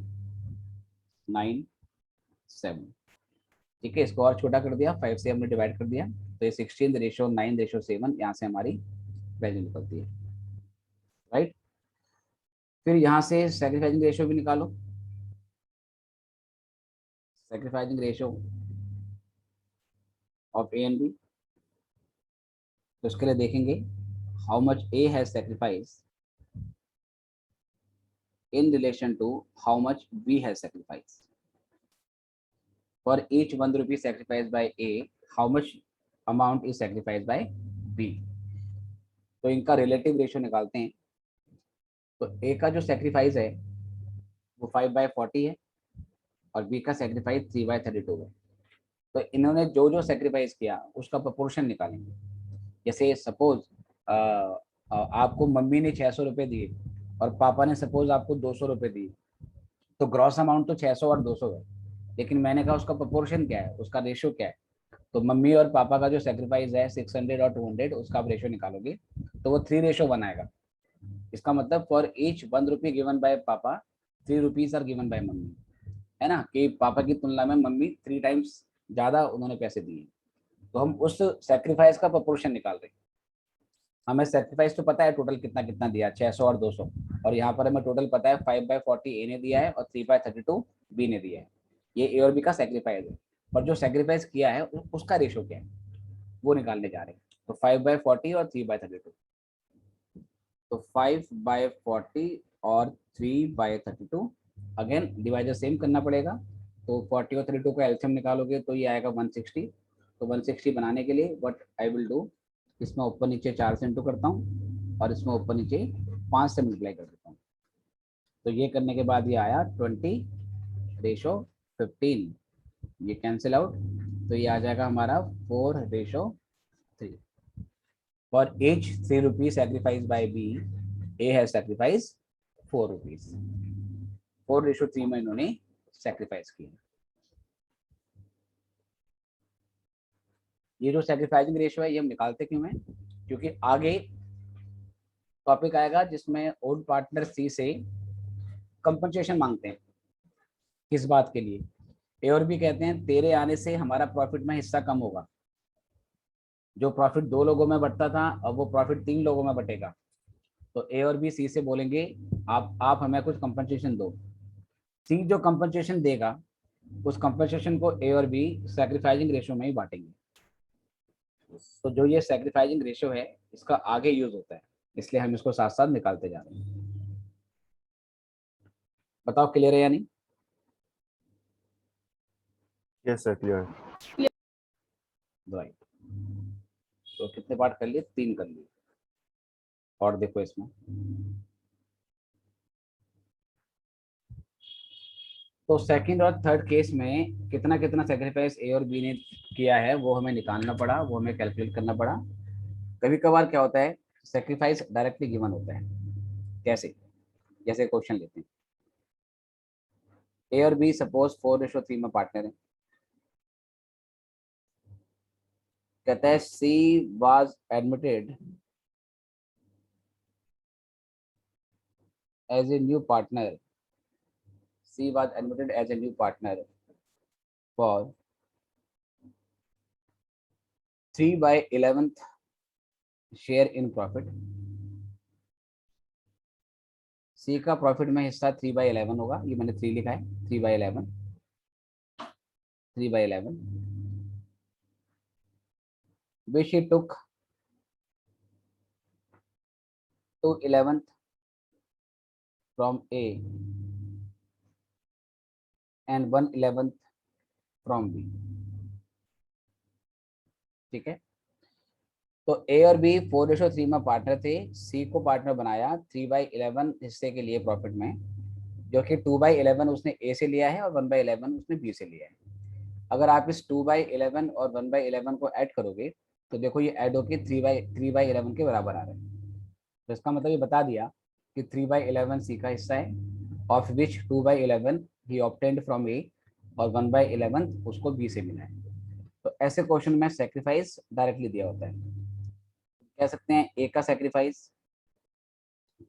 9 7, ठीक है। इसको और छोटा कर दिया, 5 से हमने डिवाइड कर दिया, तो ये 16:9:7 यहाँ से हमारी वैल्यू निकलती है, राइट। फिर यहाँ से सैक्रिफाइसिंग रेशियो भी निकालो, sacrificing ratio of A and B. तो उसके लिए देखेंगे how much A has sacrifice in relation to how much B has sacrificed. For each 1 rupee sacrificed by A, how much amount is sacrificed by B. तो इनका रिलेटिव रेशियो निकालते हैं। तो A का जो सेक्रीफाइस है वो 5/40 है और B का सेक्रीफाइस 3/32 है। तो इन्होंने जो जो सेक्रीफाइस किया उसका प्रोपोर्शन निकालेंगे। जैसे सपोज आपको मम्मी ने 600 रुपये दिए और पापा ने सपोज आपको 200 रुपये दिए, तो ग्रॉस अमाउंट तो 600 और 200 है, लेकिन मैंने कहा उसका प्रोपोर्शन क्या है, उसका रेशियो क्या है। तो मम्मी और पापा का जो सेक्रीफाइस है 600 और 200, उसका आप रेशियो निकालोगे तो वो 3:1 बनाएगा। इसका मतलब for each 1 rupee given by पापा, 3 रुपीज आर गिवन बाय मम्मी, है ना, कि पापा की तुलना में मम्मी 3 टाइम्स ज्यादा उन्होंने पैसे दिए। तो हम उस सेक्रीफाइस का प्रोपोर्शन निकाल रहे हैं। हमें सेक्रीफाइस तो पता है टोटल कितना कितना दिया, 600 और 200, और यहाँ पर हमें टोटल पता है 5/40 ए ने दिया है और 3/32 बी ने दिया है। ये ए और बी का सेक्रीफाइस है। और जो सेक्रीफाइस किया है उसका रेशो क्या है वो निकालने जा रहे हैं। तो 5/40 और 3/32, तो 5/40 और 3/32, अगेन डिवाइजर सेम करना पड़ेगा। तो 40 और 32 का एलसीएम निकालोगे तो ये आएगा 160। तो 160 बनाने के लिए व्हाट आई विल डू, इसमें ऊपर नीचे 4 से इंटू करता हूँ और इसमें ऊपर नीचे 5 से मल्टीप्लाई कर देता हूँ। तो ये करने के बाद ये आया 20:15, ये कैंसिल आउट। तो ये आ जाएगा हमारा 4:3। For each 3 rupees sacrificed by B, A has sacrificed 4 rupees. 4:3 में इन्होंने सेक्रीफाइस किया। ये जो सेक्रीफाइसिंग रेशियो है ये हम निकालते क्यों हैं, क्योंकि आगे टॉपिक आएगा जिसमें ओल्ड पार्टनर सी से कंपनसेशन मांगते हैं। किस बात के लिए, ए और बी कहते हैं तेरे आने से हमारा प्रॉफिट में हिस्सा कम होगा। जो प्रॉफिट 2 लोगों में बंटता था अब वो प्रॉफिट 3 लोगों में बटेगा। तो ए और बी सी से बोलेंगे आप हमें कुछ कंपनसेशन दो। सी जो कंपनसेशन देगा उस कंपनसेशन को ए और बी सैक्रिफाइसिंग रेशियो में ही बांटेंगे। तो जो ये सैक्रिफाइसिंग रेशियो है इसका आगे यूज होता है, इसलिए हम इसको साथ साथ निकालते जा रहे हैं। बताओ क्लियर है या नहीं। Yes sir, clear. राइट। तो कितने पार्ट कर लिए, 3 कर लिए। और देखो इसमें तो सेकंड और थर्ड केस में कितना कितना सेक्रीफाइस ए और बी ने किया है वो हमें निकालना पड़ा, वो हमें कैलकुलेट करना पड़ा। कभी कभार क्या होता है सेक्रीफाइस डायरेक्टली गिवन होता है। कैसे, जैसे क्वेश्चन लेते हैं, ए और बी सपोज 4:3 में पार्टनर है। कहता है C was admitted as a new partner, C was admitted as a new partner for 3/11 share in profit. C का प्रॉफिट में हिस्सा 3/11 होगा, ये मैंने 3 लिखा है, 3/11, 3/11 which he took to 11th from A and 1/11 from B। ठीक है, तो ए और बी 4:3 में पार्टनर थे, सी को पार्टनर बनाया 3/11 हिस्से के लिए प्रॉफिट में, जो कि 2/11 उसने ए से लिया है और 1/11 उसने बी से लिया है। अगर आप इस 2/11 और 1/11 को ऐड करोगे तो देखो ये ऐड होकर 3/11 के बराबर आ रहा है। तो इसका मतलब ये बता दिया कि 3/11 सी का हिस्सा है, of which 2/11 he obtained from A और 1/11 उसको बी से मिला है। तो ऐसे क्वेश्चन में सेक्रीफाइस डायरेक्टली दिया होता है। कह सकते हैं ए का सेक्रीफाइस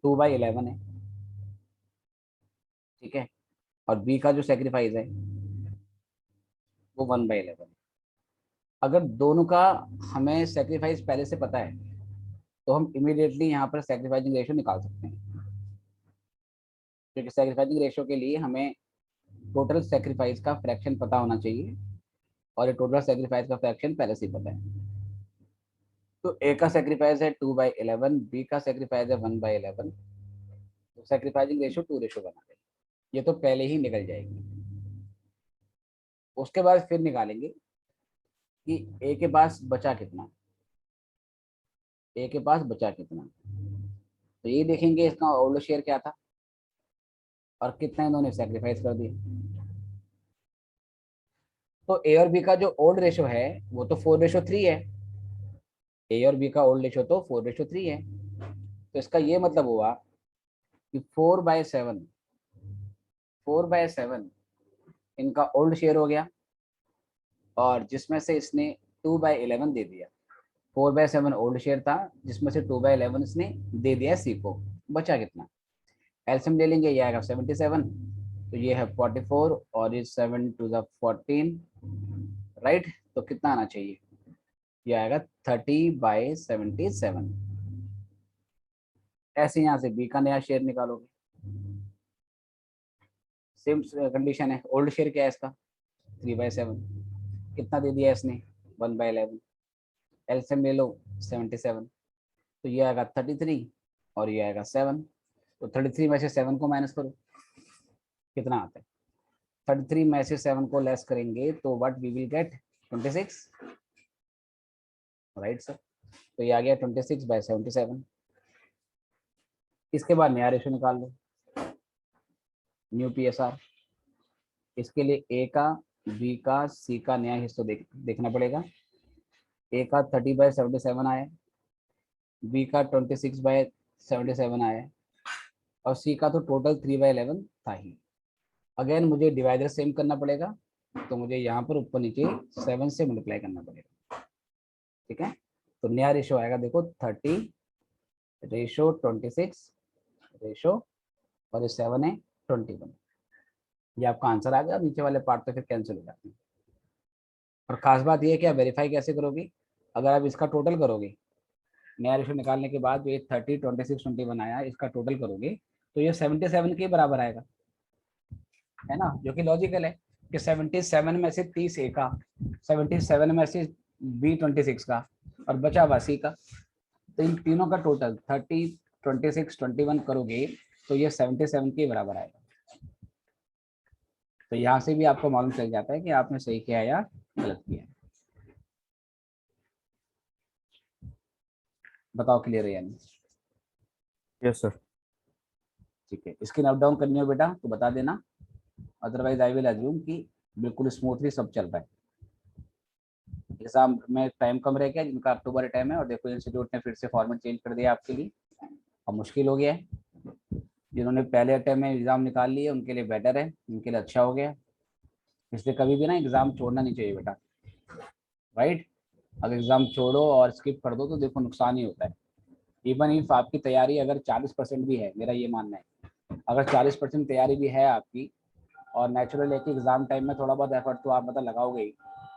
2/11 है, ठीक है, और बी का जो सेक्रीफाइस है वो 1/11 है। अगर दोनों का हमें सेक्रीफाइस पहले से पता है तो हम इमीडिएटली यहाँ पर सेक्रीफाइसिंग रेशियो निकाल सकते हैं, क्योंकि सेक्रीफाइसिंग रेशियो के लिए हमें टोटल सेक्रीफाइस का फ्रैक्शन पता होना चाहिए और ये टोटल सेक्रीफाइस का फ्रैक्शन पहले से ही पता है। तो ए का सेक्रीफाइस है 2/11, बी का सेक्रीफाइस है 1/11, तो सेक्रीफाइसिंग रेशियो 2 बना दें, ये तो पहले ही निकल जाएगी। उसके बाद फिर निकालेंगे कि ए के पास बचा कितना, ए के पास बचा कितना। तो ये देखेंगे इसका ओल्ड शेयर क्या था और कितना इन्होंने सेक्रीफाइस कर दिया। तो ए और बी का जो ओल्ड रेशो है वो तो 4:3 है, ए और बी का ओल्ड रेशो तो 4:3 है। तो इसका ये मतलब हुआ कि 4/7 इनका ओल्ड शेयर हो गया, और जिसमें से इसने 2/11 दे दिया। 4/7 ओल्ड शेयर था, जिसमें से 2/11 इसने दे दिया सी को। बचा कितना? एलसीएम ले लेंगे, ये आएगा 77, तो ये है 44 और ये 7 टू द 14, राइट। तो कितना आना चाहिए? ये आएगा 30/77। ऐसे यहाँ से बी का नया शेयर निकालोगे, सेम कंडीशन है। ओल्ड शेयर क्या है इसका? 3/7। कितना दे दिया इसने? 1/11। एलसीएम ले लो 77, तो ये आएगा 33 और ये आएगा 7। तो 33 में से 7 को माइनस करो, कितना आता है? 33 में से 7 को लेस करेंगे तो what we will get? 26, right sir. तो ये आ गया 26/77। इसके बाद नया रेशो निकाल लो, न्यू पीएसआर। इसके लिए ए का, बी का, सी का नया हिस्सा देखना पड़ेगा। ए का 30/77 आया, बी का 26/77 आया, और सी का तो टोटल 3/11 था ही। अगेन मुझे डिवाइडर सेम करना पड़ेगा, तो मुझे यहाँ पर ऊपर नीचे 7 से मल्टीप्लाई करना पड़ेगा, ठीक है। तो नया रेशो आएगा देखो 30/26 रेशो, और ये 7 है 21। ये आपका आंसर आ गया। नीचे वाले पार्ट तो फिर कैंसिल हो जाते हैं। और खास बात ये है कि आप वेरीफाई कैसे करोगे? अगर आप इसका टोटल करोगे, नया रेशो निकालने के बाद जो ये 30, 26, 21 आया, इसका टोटल करोगे तो ये 77 के बराबर आएगा, है ना। जो कि लॉजिकल है कि 77 में से 30 ए का, 77 में से बी 26 का, और बचा हुआ सी का। तो इन तीनों का टोटल 30, 26, 21 करोगे तो ये 77 के बराबर आएगा। तो यहाँ से भी आपको मालूम चल जाता है कि आपने सही किया या गलत किया। बताओ क्लियर है या नहीं? Yes sir. ठीक है, स्क्रीन अप डाउन करनी हो बेटा तो बता देना, अदरवाइज आई विल अज्यूम कि बिल्कुल स्मूथली सब चल रहा है। एग्जाम में टाइम कम रह गया, जिनका अक्टूबर टाइम है, और देखो इंस्टीट्यूट ने फिर से फॉर्मेट चेंज कर दिया आपके लिए, अब मुश्किल हो गया है। जिन्होंने पहले अटेम्प्ट में एग्जाम निकाल लिए उनके लिए बेटर है, उनके लिए अच्छा हो गया। इसलिए कभी भी ना एग्जाम छोड़ना नहीं चाहिए बेटा, राइट। अगर एग्जाम छोड़ो और स्किप कर दो तो देखो नुकसान ही होता है। इवन इफ आपकी तैयारी अगर 40% भी है, मेरा ये मानना है, अगर 40% तैयारी भी है आपकी, और नेचुरल है कि एग्जाम टाइम में थोड़ा बहुत एफर्ट तो आप मतलब लगाओगे ही।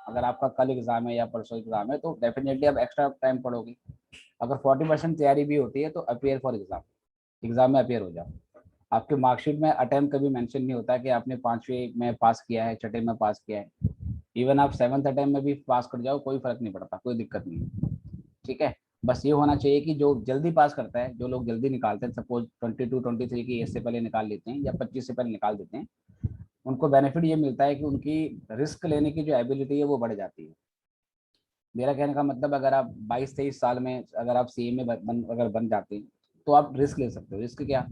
अगर आपका कल एग्जाम है या परसों एग्जाम है तो डेफिनेटली आप एक्स्ट्रा टाइम पढ़ोगे। अगर 40% तैयारी भी होती है तो अपियर फॉर एग्जाम, एग्जाम में अपियर हो जाओ। आपके मार्कशीट में अटेम्प्ट कभी मेंशन नहीं होता कि आपने 5वें में पास किया है, छठे में पास किया है। इवन आप 7th अटेम्प्ट में भी पास कर जाओ, कोई फर्क नहीं पड़ता, कोई दिक्कत नहीं है, ठीक है। बस ये होना चाहिए कि जो जल्दी पास करता है, जो लोग जल्दी निकालते हैं, सपोज 22, 23 की एज से पहले निकाल लेते हैं या 25 से पहले निकाल देते हैं, उनको बेनिफिट ये मिलता है कि उनकी रिस्क लेने की जो एबिलिटी है वो बढ़ जाती है। मेरा कहने का मतलब, अगर आप 22-23 साल में अगर आप सीए में अगर बन जाते हैं तो आप रिस्क ले सकते हो। रिस्क क्या?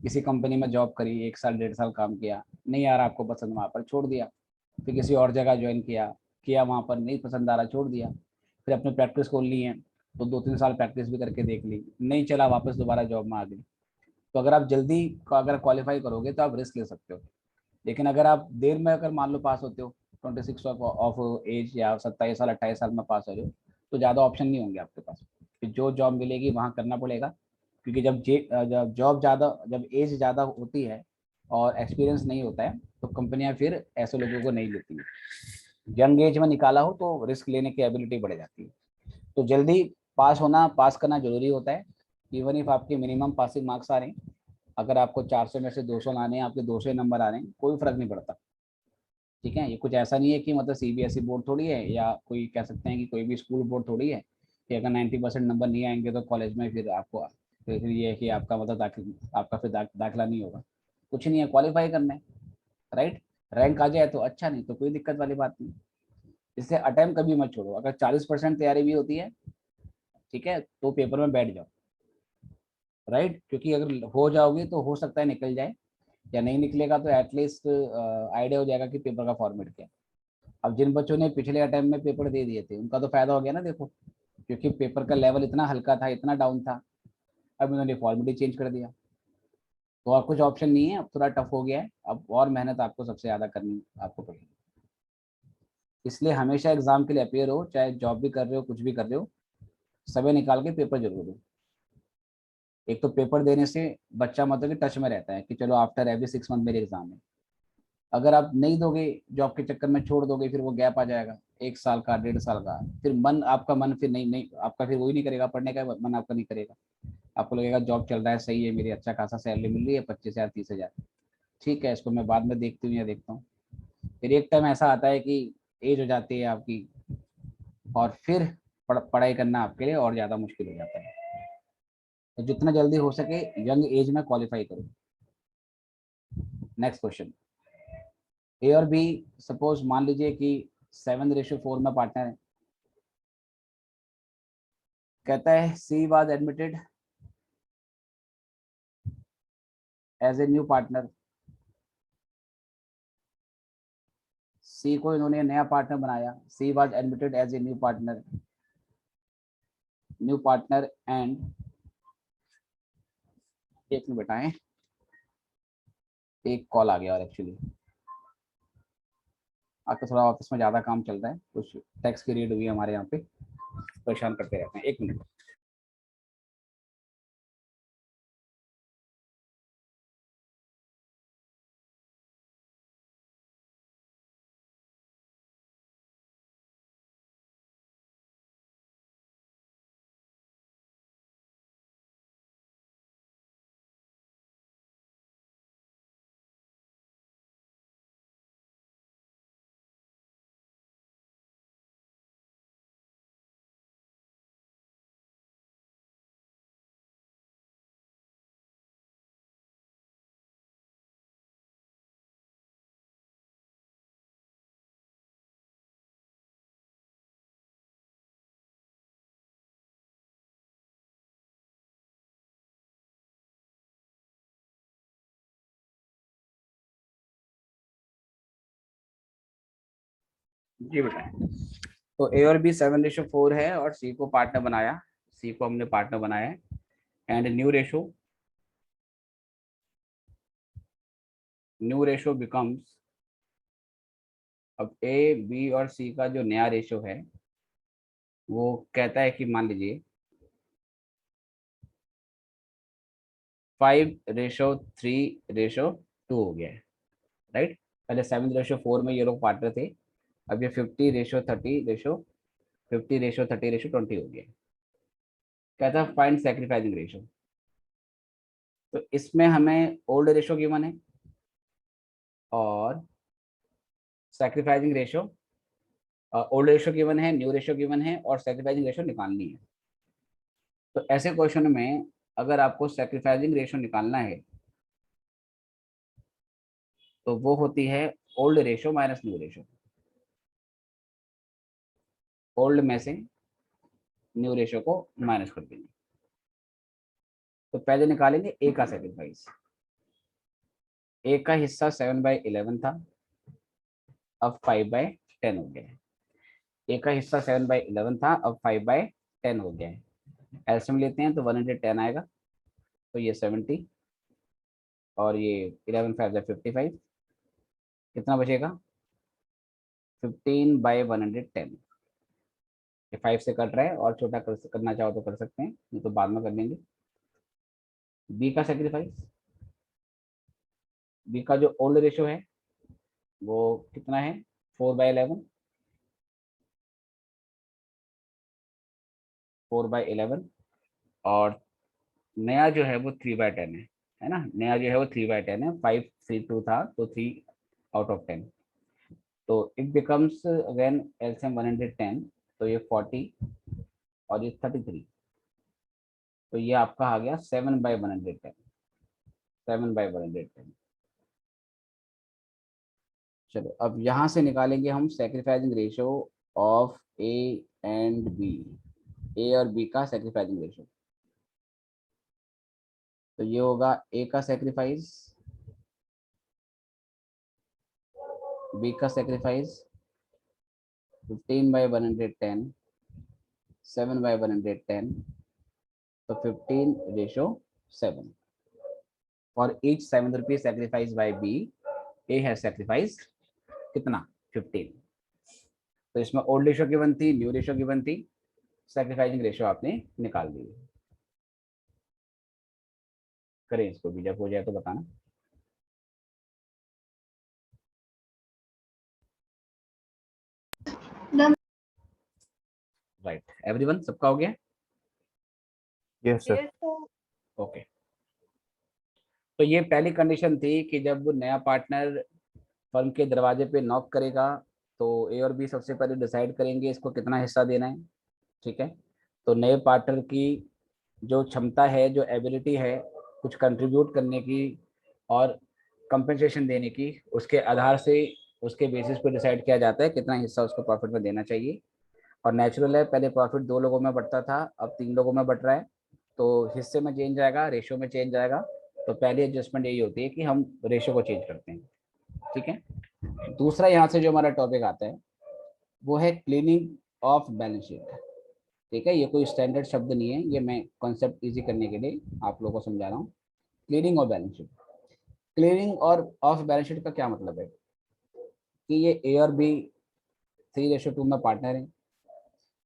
किसी कंपनी में जॉब करी, 1 साल 1.5 साल काम किया, नहीं यार आपको पसंद, वहाँ पर छोड़ दिया। फिर किसी और जगह ज्वाइन किया किया वहाँ पर नहीं पसंद आ रहा, छोड़ दिया। फिर अपने प्रैक्टिस खोल ली है तो 2-3 साल प्रैक्टिस भी करके देख ली, नहीं चला, वापस दोबारा जॉब में आ गई। तो अगर आप जल्दी अगर क्वालिफाई करोगे तो आप रिस्क ले सकते हो। लेकिन अगर आप देर में अगर मान लो पास होते हो, 26 ऑफ एज या 27 साल 28 साल में पास हो रहे हो, तो ज़्यादा ऑप्शन नहीं होंगे आपके पास। फिर जो जॉब मिलेगी वहाँ करना पड़ेगा, क्योंकि जब जॉब ज़्यादा, जब एज ज़्यादा होती है और एक्सपीरियंस नहीं होता है तो कंपनियां फिर ऐसे लोगों को नहीं लेती है। यंग एज में निकाला हो तो रिस्क लेने की एबिलिटी बढ़ जाती है। तो जल्दी पास करना जरूरी होता है। इवन इफ आपके मिनिमम पासिंग मार्क्स आ रहे हैं, अगर आपको 400 में से 200 लाने हैं, आपके 200 नंबर आ रहे हैं, कोई फर्क नहीं पड़ता, ठीक है। ये कुछ ऐसा नहीं है कि मतलब सीबीएसई बोर्ड थोड़ी है, या कोई कह सकते हैं कि कोई भी स्कूल बोर्ड थोड़ी है कि अगर 90% नंबर नहीं आएंगे तो कॉलेज में फिर आपको, फिर ये है कि आपका मतलब आपका फिर दाखिला नहीं होगा। कुछ नहीं है, क्वालिफाई करना है, राइट। रैंक आ जाए तो अच्छा, नहीं तो कोई दिक्कत वाली बात नहीं। इससे अटेम्प्ट कभी मत छोड़ो। अगर 40% तैयारी भी होती है, ठीक है, तो पेपर में बैठ जाओ, राइट। क्योंकि अगर हो जाओगे तो हो सकता है निकल जाए, या नहीं निकलेगा तो एटलीस्ट आइडिया हो जाएगा कि पेपर का फॉर्मेट क्या है। अब जिन बच्चों ने पिछले अटेम्प्ट में पेपर दे दिए थे उनका तो फायदा हो गया ना, देखो, क्योंकि पेपर का लेवल इतना हल्का था, इतना डाउन था, अब उन्होंने फॉर्मेट चेंज कर दिया। तो और कुछ ऑप्शन नहीं है, अब थोड़ा टफ हो गया है, अब और मेहनत आपको सबसे ज़्यादा करनी आपको पड़ेगी। इसलिए हमेशा एग्जाम के लिए अपेयर हो, चाहे जॉब भी कर रहे हो कुछ भी कर रहे हो, समय निकाल के पेपर जरूर दो। एक तो पेपर देने से बच्चा मतलब कि टच में रहता है कि चलो आफ्टर एवरी 6 मंथ मेरे एग्जाम है। अगर आप नहीं दोगे, जॉब के चक्कर में छोड़ दोगे, फिर वो गैप आ जाएगा 1 साल का 1.5 साल का, फिर मन फिर नहीं आपका फिर वही नहीं करेगा, पढ़ने का मन आपका नहीं करेगा। आपको लगेगा जॉब चल रहा है सही है, मेरी अच्छा खासा सैलरी मिल रही है 25,000 30,000, ठीक है इसको मैं बाद में देखती हूँ या देखता हूँ। फिर एक टाइम ऐसा आता है कि एज हो जाती है आपकी, और फिर पढ़ाई करना आपके लिए और ज़्यादा मुश्किल हो जाता है। तो जितना जल्दी हो सके यंग एज में क्वालिफाई करो। नेक्स्ट क्वेश्चन, ए और बी, सपोज मान लीजिए कि 7:4 में पार्टनर है। कहता है C was admitted as a new partner. C को इन्होंने नया पार्टनर बनाया, C was admitted as a new partner and, एक मिनट बताएं, एक कॉल आ गया और एक्चुअली आपका थोड़ा ऑफिस में ज़्यादा काम चल रहा है, कुछ टैक्स की रेड हुई है हमारे यहाँ पे, परेशान करते रहते हैं। 1 मिनट। जी बताएं। तो ए और बी 7:4 है और सी को पार्टनर बनाया, सी को हमने पार्टनर बनाया है, एंड न्यू रेशो बिकम्स, अब ए बी और सी का जो नया रेशो है वो कहता है कि मान लीजिए 5:3:2 हो गया है, राइट। पहले 7:4 में ये लोग पार्टनर थे, अब ये 50:30:20 हो गया है। कहता है फाइंड सैक्रिफाइसिंग रेशो। तो इसमें हमें ओल्ड रेशो गिवन है और sacrificing ratio, old ratio given है, न्यू रेशो गिवन है और सैक्रिफाइसिंग रेशो निकालनी है। तो ऐसे क्वेश्चन में अगर आपको सैक्रिफाइसिंग रेशो निकालना है तो वो होती है old ratio minus new ratio. Old में से न्यू रेशो को माइनस कर देंगे। तो पहले निकालेंगे ए का सैक्रिफाइस। ए का हिस्सा 7/11 था, अब 5/10 हो गया है। ए का हिस्सा 7/11 था, अब 5/10 हो गया है। एल्सियम लेते हैं तो 110 आएगा, तो ये 70 और ये 11×5 = 55, कितना बचेगा 15/110। ये 5 से कट रहा है और छोटा करना चाहो तो कर सकते हैं, नहीं तो बाद में कर लेंगे। बी का सेक्रीफाइस, बी का जो ओल्ड रेशो है वो कितना है 4/11, 4/11, और नया जो है वो 3/10 है ना, नया जो है वो 3/10 है, 5 3 2 था तो 3/10। तो इट बिकम्स अगेन एलसीएम 110, तो ये 40 और ये 33, तो ये आपका आ गया 7/110, 7/110। चलो अब यहाँ से निकालेंगे हम sacrificing ratio of A and B, A और बी का सेक्रीफाइसिंग रेशो। तो ये होगा ए का सेक्रीफाइस, बी का सेक्रीफाइस 15/110, 7/110, तो 15:7। और each 7 rupees sacrifice by B, A has sacrifice कितना 15। तो इसमें ओल्ड रेशियो गिवन थी, न्यू रेशियो गिवन थी, सेक्रीफाइसिंग रेशियो आपने निकाल दी। करें इसको भी, जब हो जाए तो बताना। राइट, एवरीवन सबका हो गया? Yes sir. ओके। तो ये पहली कंडीशन थी कि जब नया पार्टनर फर्म के दरवाजे पे नॉक करेगा तो ए और बी सबसे पहले डिसाइड करेंगे इसको कितना हिस्सा देना है। ठीक है, तो नए पार्टनर की जो क्षमता है, जो एबिलिटी है कुछ कंट्रीब्यूट करने की और कंपनसेशन देने की, उसके आधार से उसके बेसिस पे डिसाइड किया जाता है कितना हिस्सा उसको प्रॉफिट में देना चाहिए। और नेचुरल है, पहले प्रॉफिट 2 लोगों में बढ़ता था, अब 3 लोगों में बढ़ रहा है, तो हिस्से में चेंज आएगा, रेशियो में चेंज आएगा। तो पहली एडजस्टमेंट यही होती है कि हम रेशियो को चेंज करते हैं। ठीक है, दूसरा यहाँ से जो हमारा टॉपिक आता है वो है क्लीनिंग ऑफ बैलेंस शीट। ठीक है, ये कोई स्टैंडर्ड शब्द नहीं है, ये मैं कॉन्सेप्ट इजी करने के लिए आप लोगों को समझा रहा हूँ। Cleaning of balance sheet, cleaning और ऑफ बैलेंस शीट का क्या मतलब है कि ये ए और बी 3:2 में पार्टनर है।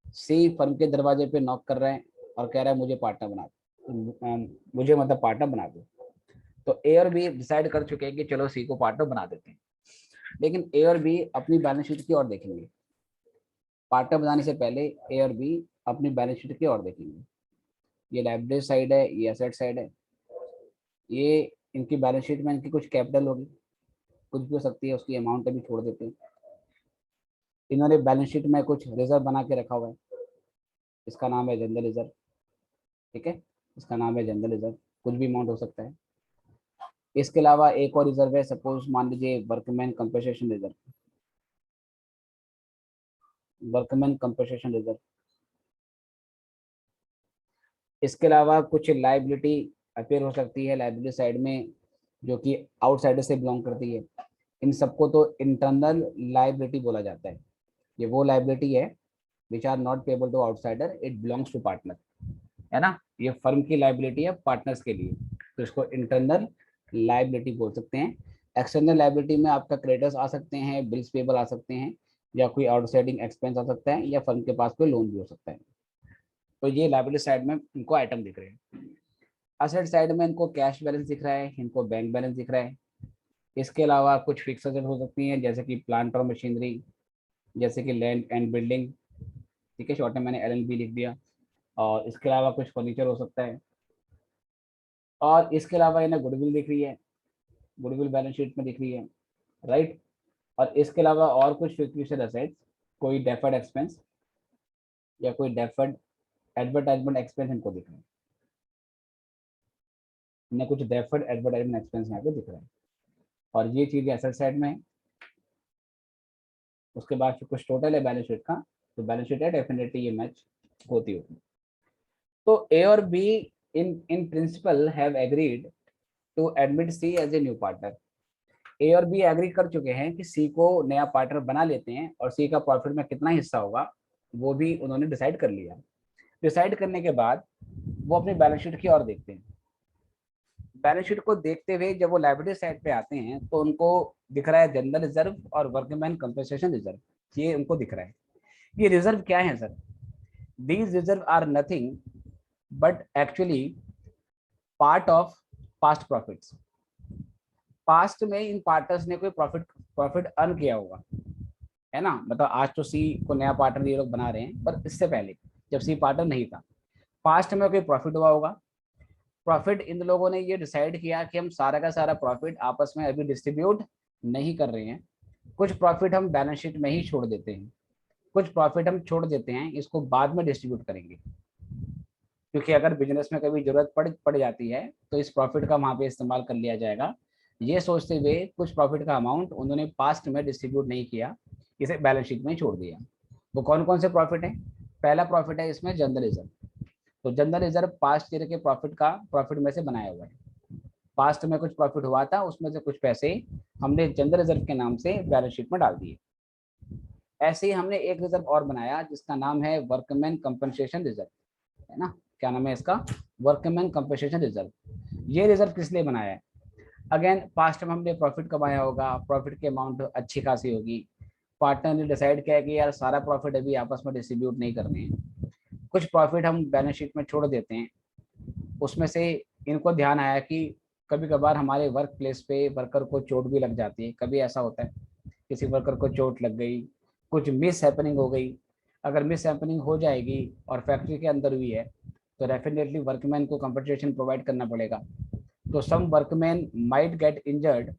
सी फर्म के दरवाजे पे नॉक कर रहे हैं और कह रहा है मुझे पार्टनर बना दो, मुझे मतलब पार्टनर बना दो। तो ए और बी डिसाइड कर चुके हैं कि चलो सी को पार्टनर बना देते हैं, लेकिन ए और बी अपनी बैलेंस शीट की ओर देखेंगे। पार्टनर बनाने से पहले ए और बी अपनी बैलेंस शीट की ओर देखेंगे। ये लाइबिलिटी साइड है, ये एसेट साइड है। ये इनकी बैलेंस शीट में इनकी कुछ कैपिटल होगी, कुछ भी हो सकती है, उसकी अमाउंट अभी छोड़ देते हैं। इन्होंने बैलेंस शीट में कुछ रिजर्व बना के रखा हुआ है, इसका नाम है जनरल रिजर्व। ठीक है, इसका नाम है जनरल रिजर्व, कुछ भी अमाउंट हो सकता है। इसके अलावा एक और रिजर्व है, सपोज मान लीजिए workman compensation reserve, workman compensation reserve. इसके अलावा कुछ लाइबिलिटी अपेयर हो सकती है लाइबिलिटी साइड में, जो कि आउटसाइडर से बिलोंग करती है। इन सबको तो इंटरनल लाइबिलिटी बोला जाता है। ये वो लाइबिलिटी है which are not payable to outsider, it belongs to partner, है ना। ये फर्म की लाइबिलिटी है पार्टनर्स के लिए, तो इसको इंटरनल लाइबिलिटी बोल सकते हैं। एक्सटर्नल लाइबिलिटी में आपका क्रेडिटर्स आ सकते हैं, बिल्स पेबल आ सकते हैं, या कोई आउटसाइडिंग एक्सपेंस आ सकता है, या फर्म के पास कोई लोन भी हो सकता है। तो ये लाइबिलिटी साइड में इनको आइटम दिख रहे हैं। असेट साइड में इनको कैश बैलेंस दिख रहा है, इनको बैंक बैलेंस दिख रहा है। इसके अलावा कुछ फिक्स असेट हो सकती हैं, जैसे कि प्लांट और मशीनरी, जैसे कि लैंड एंड बिल्डिंग। ठीक है, शॉर्ट में मैंने LNB लिख दिया। और इसके अलावा कुछ फर्नीचर हो सकता है। और इसके अलावा इन्हें गुडविल दिख रही है, गुडविल बैलेंस शीट में दिख रही है, राइट। और इसके अलावा और कुछ फ्यूचर असेट्स, कोई डेफर्ड एक्सपेंस या कोई डेफर्ड एडवर्टाइजमेंट एक्सपेंस इनको दिख रहा है। इन्हें कुछ डेफर्ड एडवर्टाइजमेंट एक्सपेंस यहाँ पे दिख रहा है, और ये चीज़ एसेट साइड में है। उसके बाद फिर कुछ टोटल है बैलेंस शीट का, तो बैलेंस शीट है डेफिनेटली ये मैच होती होगी। तो ए और B in principle have agreed to admit C as a new partner. A और बी एग्री कर चुके हैं कि सी को नया पार्टनर बना लेते हैं, और सी का प्रॉफिट में कितना हिस्सा होगा वो भी उन्होंने डिसाइड कर लिया। डिसाइड करने के बाद वो अपनी बैलेंस शीट की ओर देखते हैं। बैलेंस शीट को देखते हुए जब वो लायबिलिटी साइड पे आते हैं तो उनको दिख रहा है जनरल रिजर्व और वर्कमैन कंपनसेशन रिजर्व, ये उनको दिख रहा है। ये रिजर्व क्या है sir? These reserve are nothing but actually part of past profits. Past में इन पार्टनर्स ने कोई प्रॉफिट अर्न किया होगा, है ना। मतलब आज तो सी को नया पार्टनर ये लोग बना रहे हैं, पर इससे पहले जब सी पार्टनर नहीं था, पास्ट में कोई प्रॉफिट हुआ होगा। प्रॉफिट इन लोगों ने ये डिसाइड किया कि हम सारा का सारा प्रॉफिट आपस में अभी डिस्ट्रीब्यूट नहीं कर रहे हैं, कुछ प्रॉफिट हम बैलेंस शीट में ही छोड़ देते हैं, कुछ प्रॉफिट हम छोड़ देते हैं, इसको बाद में डिस्ट्रीब्यूट करेंगे, क्योंकि अगर बिजनेस में कभी जरूरत पड़ जाती है तो इस प्रॉफिट का वहां पे इस्तेमाल कर लिया जाएगा। ये सोचते हुए कुछ प्रॉफिट का अमाउंट उन्होंने पास्ट में डिस्ट्रीब्यूट नहीं किया, इसे बैलेंस शीट में छोड़ दिया। वो कौन कौन से प्रॉफिट है? पहला प्रॉफिट है इसमें जनरल रिजर्व। तो जनरल रिजर्व पास्ट ईयर के प्रॉफिट में से बनाया हुआ है। पास्ट में कुछ प्रॉफिट हुआ था, उसमें से कुछ पैसे हमने जनरल रिजर्व के नाम से बैलेंस शीट में डाल दिए। ऐसे ही हमने एक रिजर्व और बनाया जिसका नाम है वर्कमैन कंपनसेशन रिजर्व, है ना। क्या नाम है इसका? Workman compensation reserve. ये रिजर्व किस लिए बनाया है? अगेन पास्ट में हमने प्रॉफिट कमाया होगा, प्रॉफिट की अमाउंट अच्छी खासी होगी, पार्टनर ने डिसाइड किया कि यार सारा प्रॉफिट अभी आपस में डिस्ट्रीब्यूट नहीं करने हैं, कुछ प्रॉफिट हम बैलेंस शीट में छोड़ देते हैं। उसमें से इनको ध्यान आया कि कभी कभार हमारे वर्क प्लेस पे वर्कर को चोट भी लग जाती है, कभी ऐसा होता है किसी वर्कर को चोट लग गई, कुछ मिस हैपनिंग हो गई। अगर मिस हैपनिंग हो जाएगी और फैक्ट्री के अंदर हुई है तो डेफिनेटली वर्कमैन को कंपनसेशन प्रोवाइड करना पड़ेगा। तो some workman might get injured